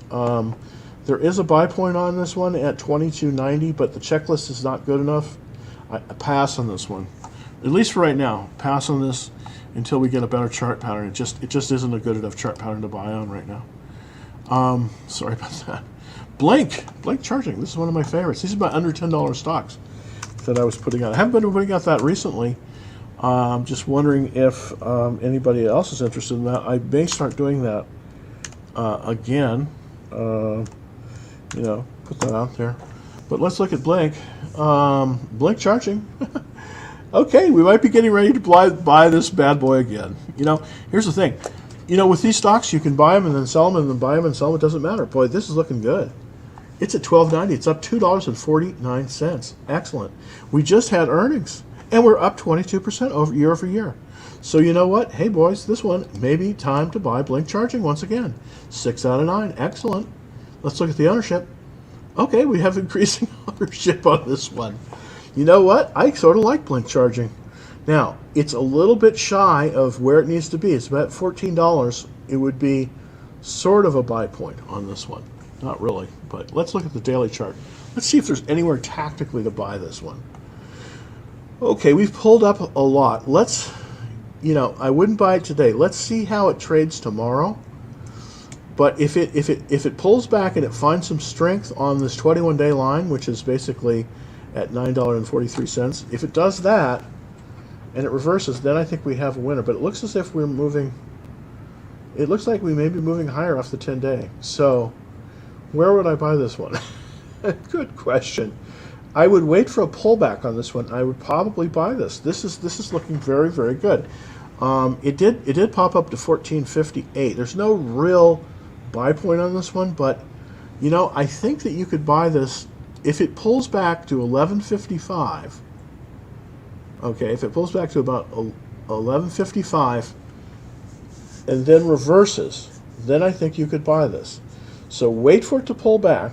There is a buy point on this one at 22.90, but the checklist is not good enough. I pass on this one, at least for right now. Pass on this until we get a better chart pattern. It just isn't a good enough chart pattern to buy on right now. Sorry about that. Blink charging. This is one of my favorites. These are my under $10 stocks that I was putting out. I haven't been putting out that recently. Just wondering if anybody else is interested in that. I may start doing that again. You know, put that out there. But let's look at Blink. Blink charging. Okay, we might be getting ready to buy this bad boy again. You know, here's the thing. You know, with these stocks, you can buy them and then sell them and then buy them and sell them. It doesn't matter. Boy, this is looking good. It's at $12.90. It's up $2.49. Excellent. We just had earnings, and we're up 22% year over year. So you know what? Hey, boys, this one may be time to buy Blink charging once again. 6 out of 9. Excellent. Let's look at the ownership. Okay, we have increasing ownership on this one. You know what? I sort of like Blink charging. Now, it's a little bit shy of where it needs to be. It's about $14. It would be sort of a buy point on this one. Not really, but let's look at the daily chart. Let's see if there's anywhere tactically to buy this one. Okay, we've pulled up a lot. Let's, you know, I wouldn't buy it today. Let's see how it trades tomorrow. But if it pulls back and it finds some strength on this 21-day line, which is basically at $9.43, if it does that and it reverses, then I think we have a winner. But it looks as if we're moving. It looks like we may be moving higher off the 10-day. So where would I buy this one? Good question. I would wait for a pullback on this one. I would probably buy this. This is looking very, very good. It did pop up to 14.58. There's no real buy point on this one, but you know, I think that you could buy this if it pulls back to 11.55. Okay, if it pulls back to about 11.55 and then reverses, then I think you could buy this. So wait for it to pull back.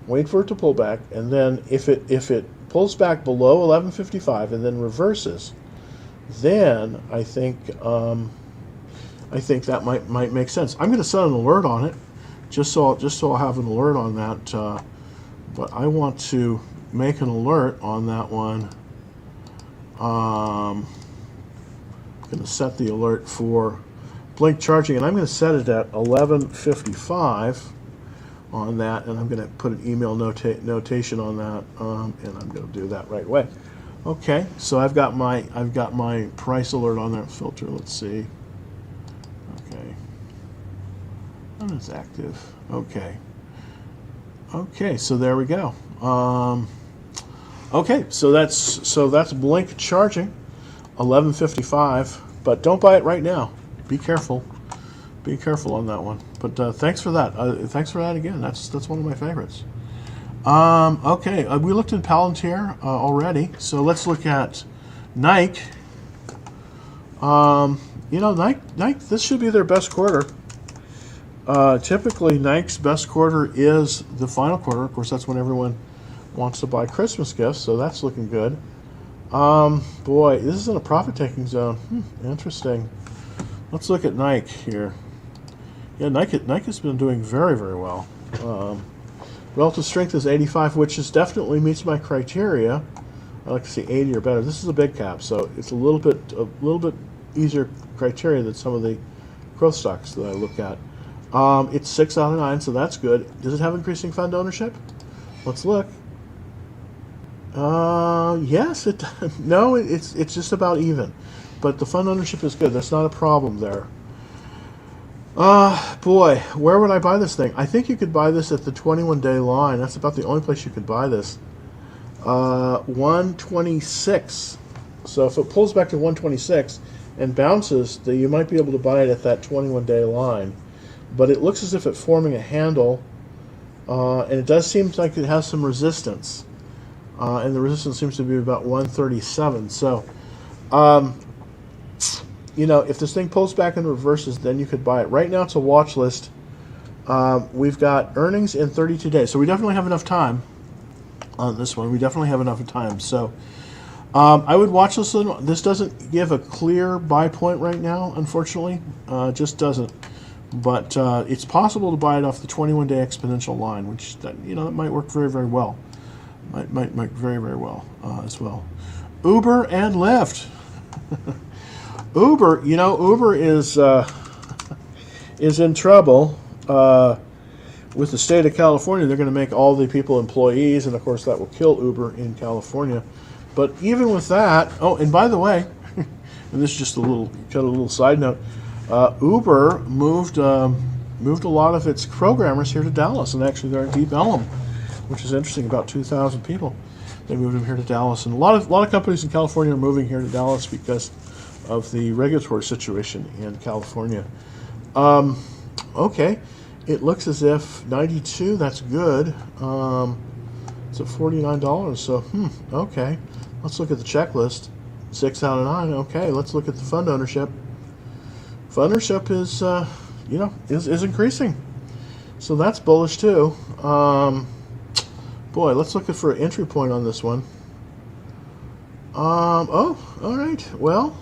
Wait for it to pull back, and then if it pulls back below 11.55 and then reverses, then I think that might make sense. I'm going to set an alert on it, just so I'll have an alert on that. But I want to make an alert on that one. I'm going to set the alert for Blink charging, and I'm going to set it at 11.55 on that, and I'm going to put an email notation on that, and I'm going to do that right away. Okay, so I've got my price alert on that filter. Let's see. Okay, and it's active. Okay. Okay, so there we go. Okay, so that's Blink charging, 11.55. But don't buy it right now. Be careful. Be careful on that one. But thanks for that. Thanks for that again. That's one of my favorites. Okay, we looked at Palantir already, so let's look at Nike. You know, Nike. This should be their best quarter. Typically, Nike's best quarter is the final quarter. Of course, that's when everyone wants to buy Christmas gifts, so that's looking good. Boy, this is in a profit-taking zone. Interesting. Let's look at Nike here. Yeah, Nike has been doing very, very well. Relative strength is 85, which definitely meets my criteria. I like to see 80 or better. This is a big cap, so it's a little bit easier criteria than some of the growth stocks that I look at. It's 6 out of 9, so that's good. Does it have increasing fund ownership? Let's look. Yes, it does. No, it's just about even, but the fund ownership is good. That's not a problem there. Boy, where would I buy this thing? I think you could buy this at the 21-day line. That's about the only place you could buy this. 126. So if it pulls back to 126 and bounces, then you might be able to buy it at that 21-day line. But it looks as if it's forming a handle, and it does seem like it has some resistance. And the resistance seems to be about 137. So you know, if this thing pulls back and reverses, then you could buy it. Right now, it's a watch list. We've got earnings in 32 days, so we definitely have enough time on this one. We definitely have enough time. So I would watch this one. This doesn't give a clear buy point right now, unfortunately. It just doesn't. But it's possible to buy it off the 21-day exponential line, which that might work very, very well. Might very, very well as well. Uber and Lyft. Uber, Uber is in trouble with the state of California. They're going to make all the people employees, and of course that will kill Uber in California. But even with that, oh, and by the way, and this is just a little side note. Uber moved a lot of its programmers here to Dallas, and actually they're in Deep Ellum, which is interesting. About 2,000 people, they moved them here to Dallas, and a lot of companies in California are moving here to Dallas because of the regulatory situation in California. Okay, it looks as if 92. That's good. It's at $49. So okay, let's look at the checklist. 6 out of 9. Okay, let's look at the fund ownership. Fund ownership is is increasing, so that's bullish too. Boy, let's look for an entry point on this one. Oh, all right. Well,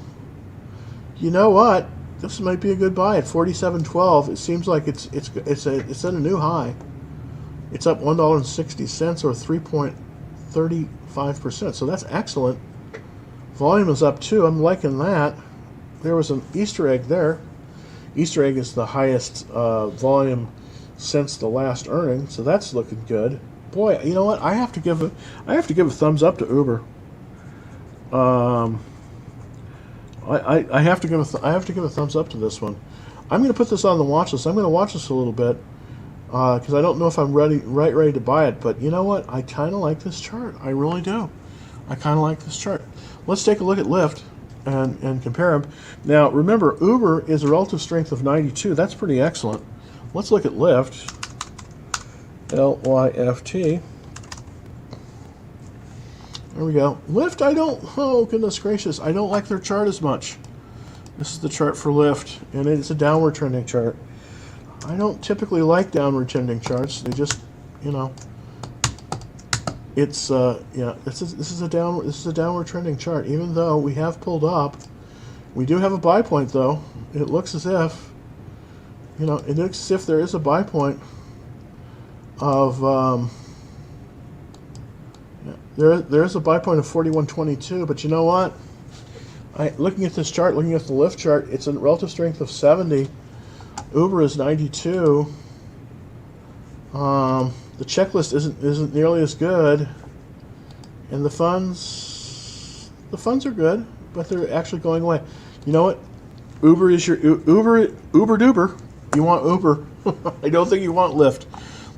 you know what? This might be a good buy at $47.12. It seems like it's at a new high. It's up $1.60 or 3.35%. So that's excellent. Volume is up too. I'm liking that. There was an Easter egg there. Easter egg is the highest volume since the last earning, so that's looking good. Boy, you know what? I have to give a thumbs up to Uber. I have to give a thumbs up to this one. I'm going to put this on the watch list. I'm going to watch this a little bit because I don't know if I'm ready to buy it. But you know what? I kind of like this chart. I really do. I kind of like this chart. Let's take a look at Lyft and compare them. Now, remember, Uber is a relative strength of 92. That's pretty excellent. Let's look at Lyft. Lyft. There we go. Lyft, oh goodness gracious, I don't like their chart as much. This is the chart for Lyft, and it's a downward trending chart. I don't typically like downward trending charts. They just, it's this is a downward trending chart. Even though we have pulled up, we do have a buy point though. It looks as if, there is a buy point of there is a buy point of 41.22. But you know what? Looking at this chart, looking at the Lyft chart, it's a relative strength of 70. Uber is 92. The checklist isn't nearly as good, and the funds are good, but they're actually going away. You know what? Uber is your Uber duper. You want Uber. I don't think you want Lyft.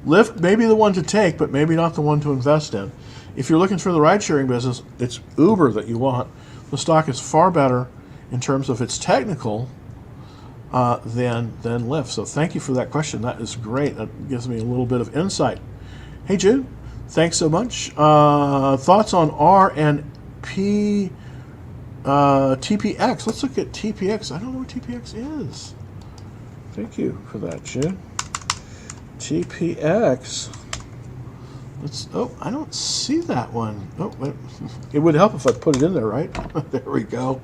Lyft may be the one to take, but maybe not the one to invest in. If you're looking for the ride-sharing business, it's Uber that you want. The stock is far better in terms of its technical than Lyft. So thank you for that question. That is great. That gives me a little bit of insight. Hey, Jude, thanks so much. Thoughts on R and P TPX? Let's look at TPX. I don't know what TPX is. Thank you for that, Jude. TPX. I don't see that one. Oh, it would help if I put it in there, right? There we go.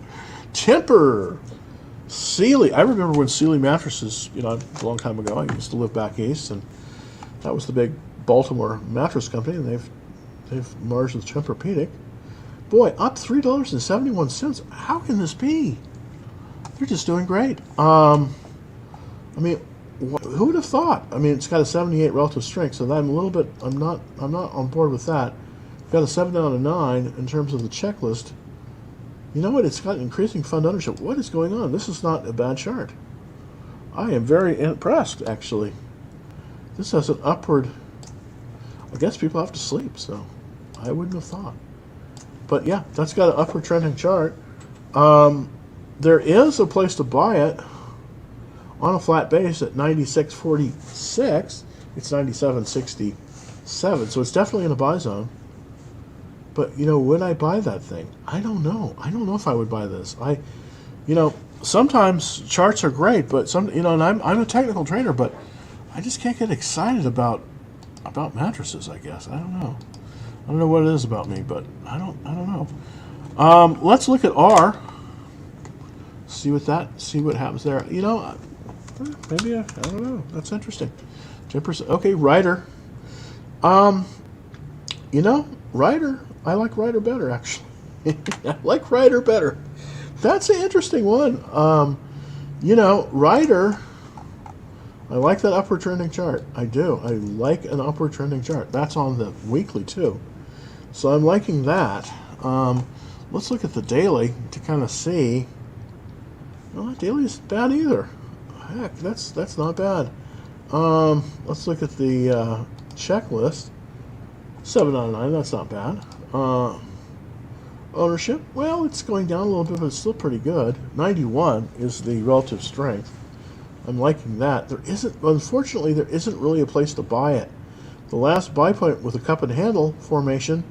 Tempur. Sealy. I remember when Sealy mattresses, a long time ago. I used to live back east, and that was the big Baltimore mattress company, and they've merged with Tempur-Pedic. Boy, up $3.71. How can this be? They're just doing great. Who would have thought? It's got a 78 relative strength, so I'm not on board with that. Got a 7 out of 9 in terms of the checklist. You know what? It's got increasing fund ownership. What is going on? This is not a bad chart. I am very impressed, actually. This has an upward. I guess people have to sleep, so I wouldn't have thought. But yeah, that's got an upward trending chart. There is a place to buy it on a flat base at 96.46. It's 97.67, so it's definitely in a buy zone. But would I buy that thing? I don't know. I don't know if I would buy this. sometimes charts are great, but and I'm a technical trader, but I just can't get excited about mattresses. I guess I don't know. I don't know what it is about me, but I don't know. Let's look at R. See what happens there. Maybe I don't know. That's interesting. 10%. Okay, Ryder. Ryder. I like Ryder better actually. I like Ryder better. That's an interesting one. Ryder. I like that upward trending chart. I do. I like an upward trending chart. That's on the weekly too. So I'm liking that. Let's look at the daily to kind of see. Well, that daily isn't bad either. Heck, that's not bad. Let's look at the checklist. 7 out of 9. That's not bad. Ownership. Well, it's going down a little bit, but it's still pretty good. 91 is the relative strength. I'm liking that. Unfortunately, there isn't really a place to buy it. The last buy point with a cup and handle formation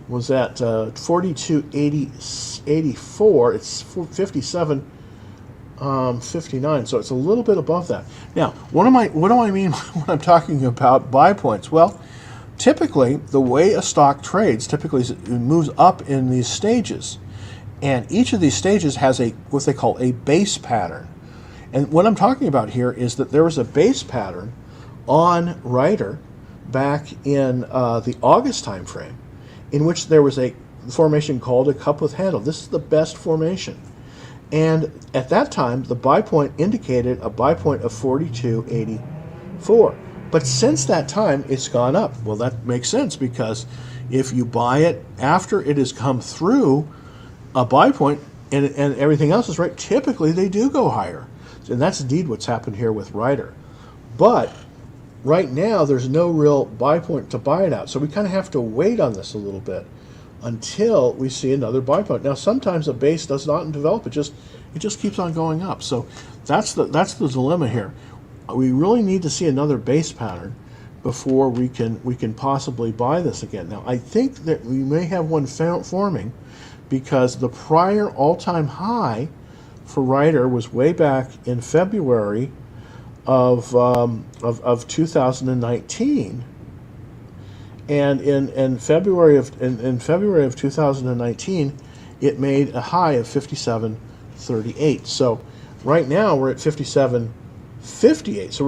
was at 42.84. It's 57.59, so it's a little bit above that. Now, what do I mean when I'm talking about buy points? Well, typically, the way a stock trades, it moves up in these stages, and each of these stages has what they call a base pattern. And what I'm talking about here is that there was a base pattern on Ryder back in the August time frame, in which there was a formation called a cup with handle. This is the best formation. And at that time, the buy point indicated a buy point of 42.84. But since that time, it's gone up. Well, that makes sense, because if you buy it after it has come through a buy point and everything else is right, typically they do go higher. And that's indeed what's happened here with Ryder. But right now, there's no real buy point to buy it out. So we kind of have to wait on this a little bit until we see another buy point. Now, sometimes a base does not develop. It just keeps on going up. So that's the dilemma here. We really need to see another base pattern before we can possibly buy this again. Now, I think that we may have one forming, because the prior all-time high for Ryder was way back in February of 2019, and in February of 2019, it made a high of 57.38. So right now we're at 57.58. So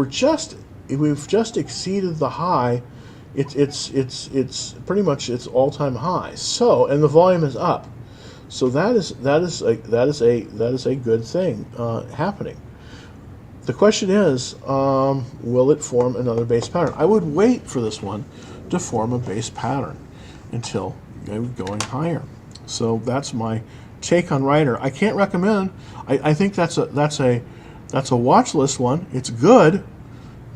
we've just exceeded the high. It's pretty much its all-time high. So, and the volume is up. So that is a good thing happening. The question is, will it form another base pattern? I would wait for this one to form a base pattern until going higher. So that's my take on Ryder. I can't recommend. I think that's a watch list one. It's good,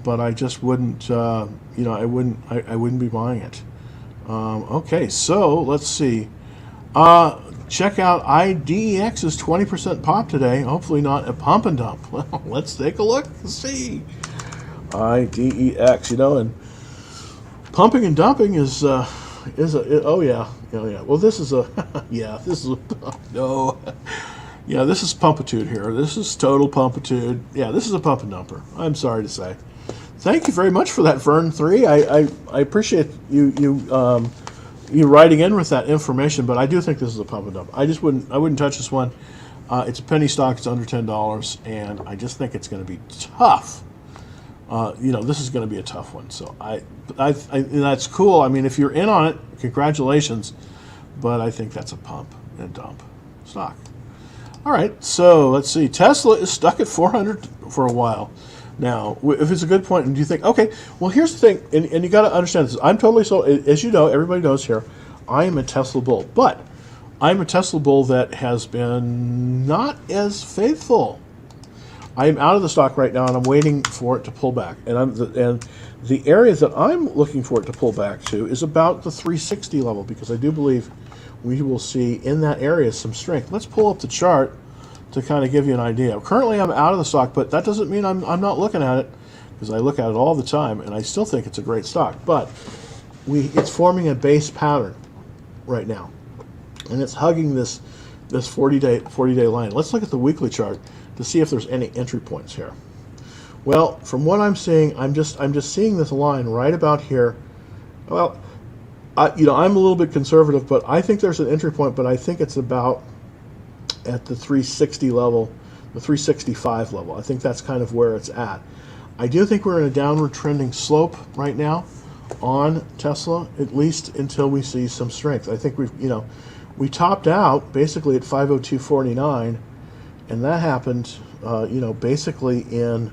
but I just wouldn't. I wouldn't be buying it. Okay, so let's see. Check out IDEX's 20% pop today. Hopefully not a pump and dump. Well, let's take a look and see. IDEX, and pumping and dumping is oh yeah. Well, this is a no. Yeah, this is pumpitude here. This is total pumpitude. Yeah, this is a pump and dumper. I'm sorry to say. Thank you very much for that, Vern3. I appreciate you writing in with that information, but I do think this is a pump and dump. I wouldn't touch this one. It's a penny stock. It's under $10, and I just think it's going to be tough. This is going to be a tough one. So that's cool. I mean, if you're in on it, congratulations. But I think that's a pump and dump stock. All right. So let's see. Tesla is stuck at 400 for a while. Now, if it's a good point, and you think, okay, well, here's the thing, and you got to understand this. I'm totally sold. As you know, everybody knows here, I am a Tesla bull. But I'm a Tesla bull that has been not as faithful. I am out of the stock right now, and I'm waiting for it to pull back. And the area that I'm looking for it to pull back to is about the 360 level, because I do believe we will see in that area some strength. Let's pull up the chart to kind of give you an idea. Currently, I'm out of the stock, but that doesn't mean I'm not looking at it, because I look at it all the time, and I still think it's a great stock. But it's forming a base pattern right now, and it's hugging this this 40-day line. Let's look at the weekly chart to see if there's any entry points here. Well, from what I'm seeing, I'm just seeing this line right about here. Well, I'm a little bit conservative, but I think there's an entry point, but I think it's about at the 360 level, the 365 level. I think that's kind of where it's at. I do think we're in a downward trending slope right now on Tesla, at least until we see some strength. I think we topped out basically at 502.49, and that happened, basically in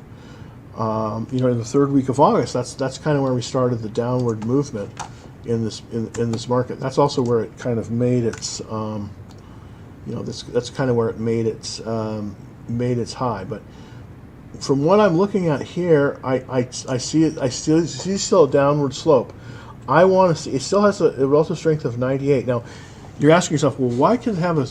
in the third week of August. That's kind of where we started the downward movement in this market. That's also where it kind of made its that's kind of where it made its high. But from what I'm looking at here, I see it. I see still a downward slope. I want to see it still has a relative strength of 98. Now, you're asking yourself, well, why can it have a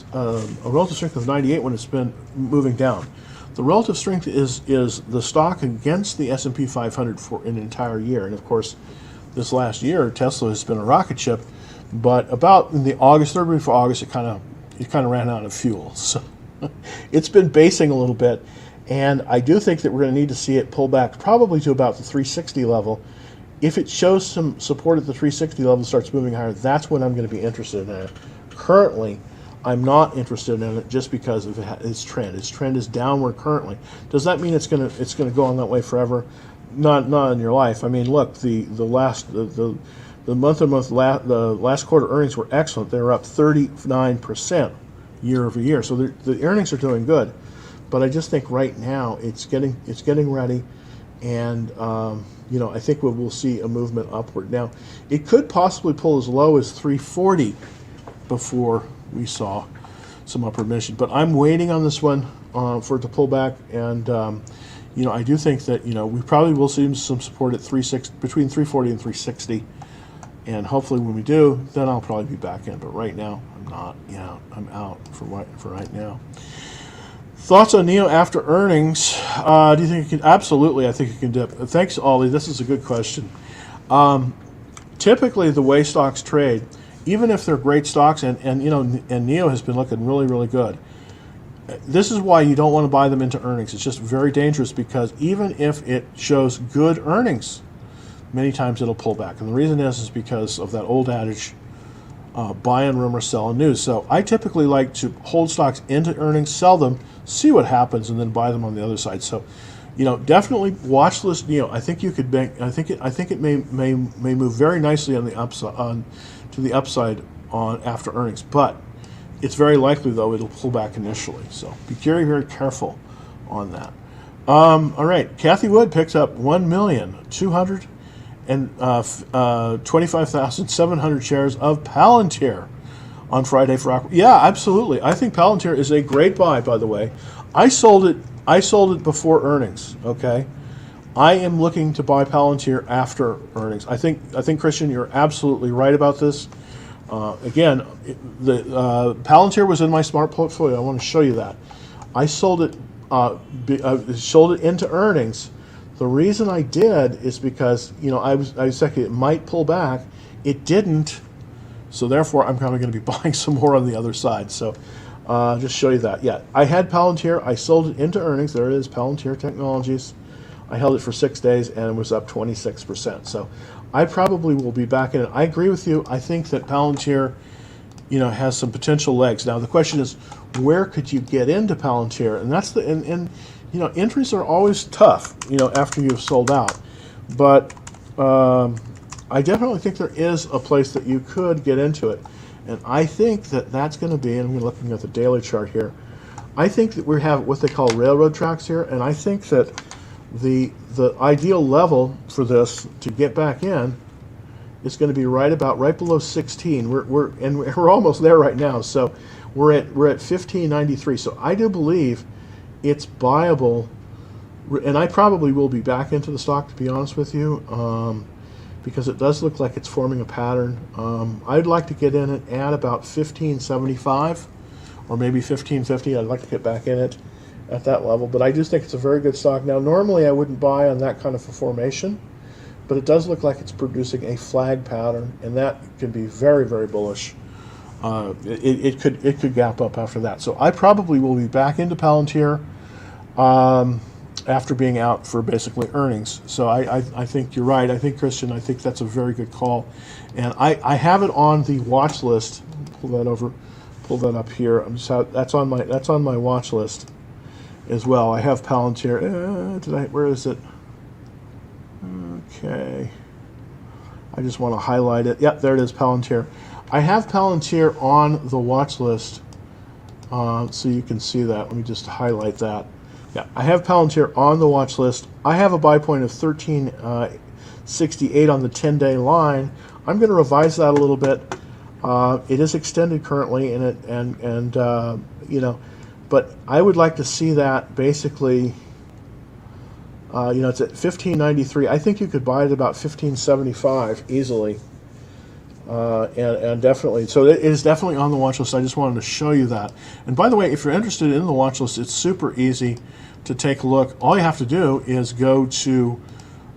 relative strength of 98 when it's been moving down? The relative strength is the stock against the S&P 500 for an entire year. And of course, this last year, Tesla has been a rocket ship. But about in the third week of August, it kind of ran out of fuel. So it's been basing a little bit. And I do think that we're going to need to see it pull back probably to about the 360 level. If it shows some support at the 360 level and starts moving higher, that's when I'm going to be interested in it. Currently, I'm not interested in it just because of its trend. Its trend is downward currently. Does that mean it's going to go on that way forever? Not in your life. I mean, look, the last quarter earnings were excellent. They were up 39% year over year. So the earnings are doing good. But I just think right now it's getting ready, and I think we'll see a movement upward. Now, it could possibly pull as low as 340 before we saw some upward movement. But I'm waiting on this one for it to pull back, and I do think that we probably will see some support at between 340 and 360, and hopefully when we do, then I'll probably be back in. But right now, I'm not. I'm out for right now. Thoughts on NIO after earnings? Do you think it can? Absolutely, I think it can dip. Thanks, Ollie. This is a good question. Typically, the way stocks trade, even if they're great stocks, and NIO has been looking really, really good. This is why you don't want to buy them into earnings. It's just very dangerous because even if it shows good earnings, many times it'll pull back. And the reason is because of that old adage, buy on rumor, sell on news. So I typically like to hold stocks into earnings, sell them, see what happens, and then buy them on the other side. So, definitely watch this. I think you could bank. I think it may move very nicely on the upside, to the upside on after earnings. But it's very likely though it'll pull back initially. So be very, very careful on that. All right, Kathy Wood picks up 1,225,700 shares of Palantir on Friday for Aqua. Yeah, absolutely. I think Palantir is a great buy, by the way. I sold it before earnings, okay? I am looking to buy Palantir after earnings. I think Christian, you're absolutely right about this. Again, the Palantir was in my smart portfolio. I want to show you that. I sold it into earnings. The reason I did is because I was thinking it might pull back. It didn't. So therefore, I'm probably going to be buying some more on the other side. So just show you that. Yeah, I had Palantir. I sold it into earnings. There it is, Palantir Technologies. I held it for 6 days, and it was up 26%. So I probably will be back in it. I agree with you. I think that Palantir, has some potential legs. Now, the question is, where could you get into Palantir? And that's entries are always tough, after you've sold out. But I definitely think there is a place that you could get into it. And I think that that's going to be, and we're looking at the daily chart here, I think that we have what they call railroad tracks here, and I think that the ideal level for this to get back in is going to be right below 16. We're almost there right now. So we're at 1593. So I do believe it's buyable, and I probably will be back into the stock, to be honest with you, because it does look like it's forming a pattern. I'd like to get in it at about 1575 or maybe 1550. I'd like to get back in it at that level, but I do think it's a very good stock. Now, normally I wouldn't buy on that kind of a formation, but it does look like it's producing a flag pattern, and that can be very, very bullish it could gap up after that. So I probably will be back into Palantir after being out for basically earnings. So I think you're right. I think, Christian, I think that's a very good call. And I have it on the watch list. Pull that over, pull that up here. That's on my watch list as well. I have Palantir. Where is it? Okay. I just want to highlight it. Yep, there it is, Palantir. I have Palantir on the watch list, so you can see that. Let me just highlight that. Yeah, I have Palantir on the watch list. I have a buy point of 1368 on the 10-day line. I'm going to revise that a little bit. It is extended currently, but I would like to see that basically. It's at 1593. I think you could buy it about 1575 easily, and definitely. So it is definitely on the watch list. I just wanted to show you that. And by the way, if you're interested in the watch list, it's super easy to take a look. All you have to do is go to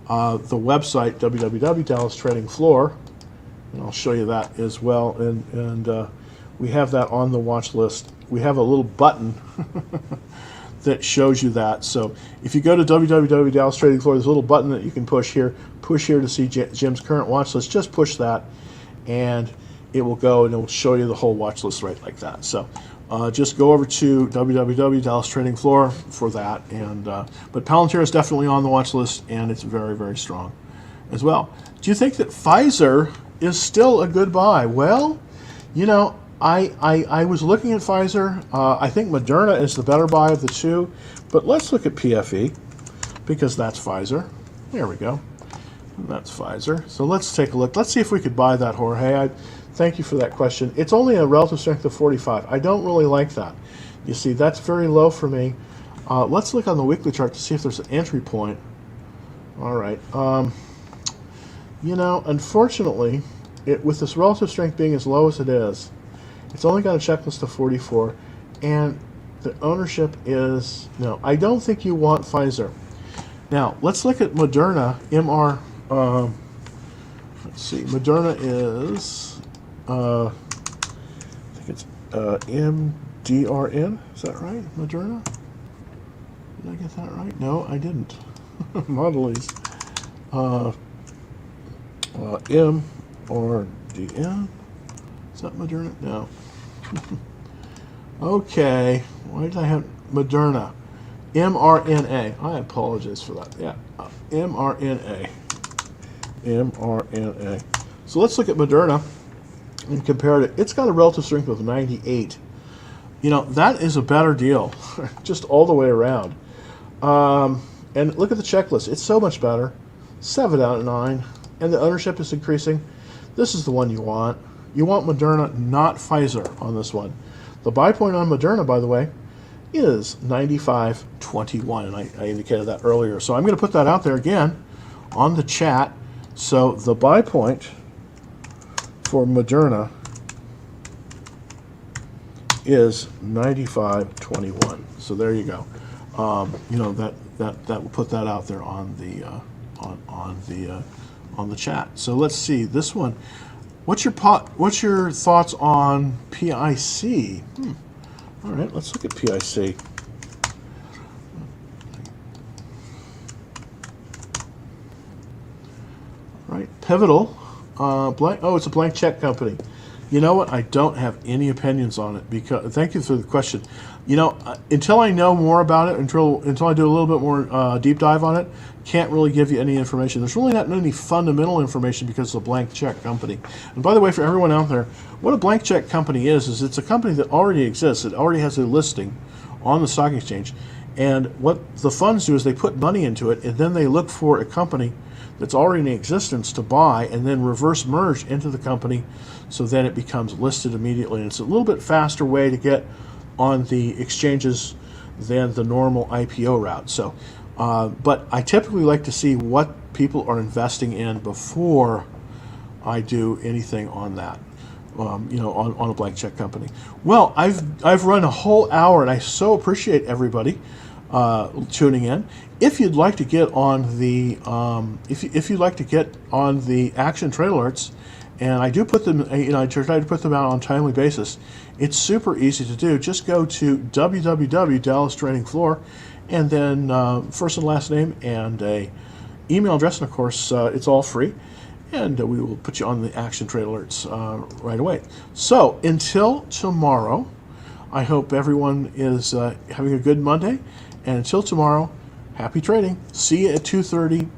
the website www.Dallas Trading Floor, and I'll show you that as well. And we have that on the watch list. We have a little button. That shows you that. So if you go to www.Dallas Trading Floor, there's a little button that you can push here to see Jim's current watch list. Just push that, and it will go and it will show you the whole watch list right like that. So just go over to www.Dallas Trading Floor for that. And but Palantir is definitely on the watch list, and it's very, very strong as well. Do you think that Pfizer is still a good buy? Well, I was looking at Pfizer. I think Moderna is the better buy of the two, but let's look at PFE because that's Pfizer. There we go. That's Pfizer. So let's take a look. Let's see if we could buy that, Jorge. Thank you for that question. It's only a relative strength of 45. I don't really like that. You see, that's very low for me. Let's look on the weekly chart to see if there's an entry point. All right. Unfortunately, with this relative strength being as low as it is, it's only got a checklist of 44, and the ownership is no. I don't think you want Pfizer. Now let's look at Moderna. Let's see. Moderna is I think it's MDRN. Is that right? Moderna. Did I get that right? No, I didn't. Mondelez. MRDN. Is that Moderna? No. Okay. Why did I have Moderna? mRNA. I apologize for that. Yeah. mRNA. mRNA. So let's look at Moderna and compare it. It's got a relative strength of 98. That is a better deal, just all the way around. And look at the checklist. It's so much better. 7 out of 9. And the ownership is increasing. This is the one you want. You want Moderna, not Pfizer on this one. The buy point on Moderna, by the way, is 95.21, and I indicated that earlier. So I'm going to put that out there again on the chat. So the buy point for Moderna is 95.21. So there you go. That will put that out there on the chat. So let's see this one. What's your thoughts on PIC? All right, let's look at PIC. All right, Pivotal. Blank. Oh, it's a blank check company. You know what? I don't have any opinions on it because. Thank you for the question. Until I know more about it, until I do a little bit more deep dive on it, can't really give you any information. There's really not any fundamental information because it's a blank check company. And by the way, for everyone out there, what a blank check company is it's a company that already exists. It already has a listing on the stock exchange. And what the funds do is they put money into it, and then they look for a company that's already in existence to buy and then reverse merge into the company so then it becomes listed immediately. And it's a little bit faster way to get on the exchanges than the normal IPO route. So, but I typically like to see what people are investing in before I do anything on that. On a blank check company. Well, I've run a whole hour, and I so appreciate everybody tuning in. If you'd like to get on the if you'd like to get on the action trade alerts And I do put them, I try to put them out on a timely basis. It's super easy to do. Just go to www.Dallas Trading Floor, and then first and last name and a email address, and of course it's all free. And we will put you on the action trade alerts right away. So until tomorrow, I hope everyone is having a good Monday. And until tomorrow, happy trading. See you at 2:30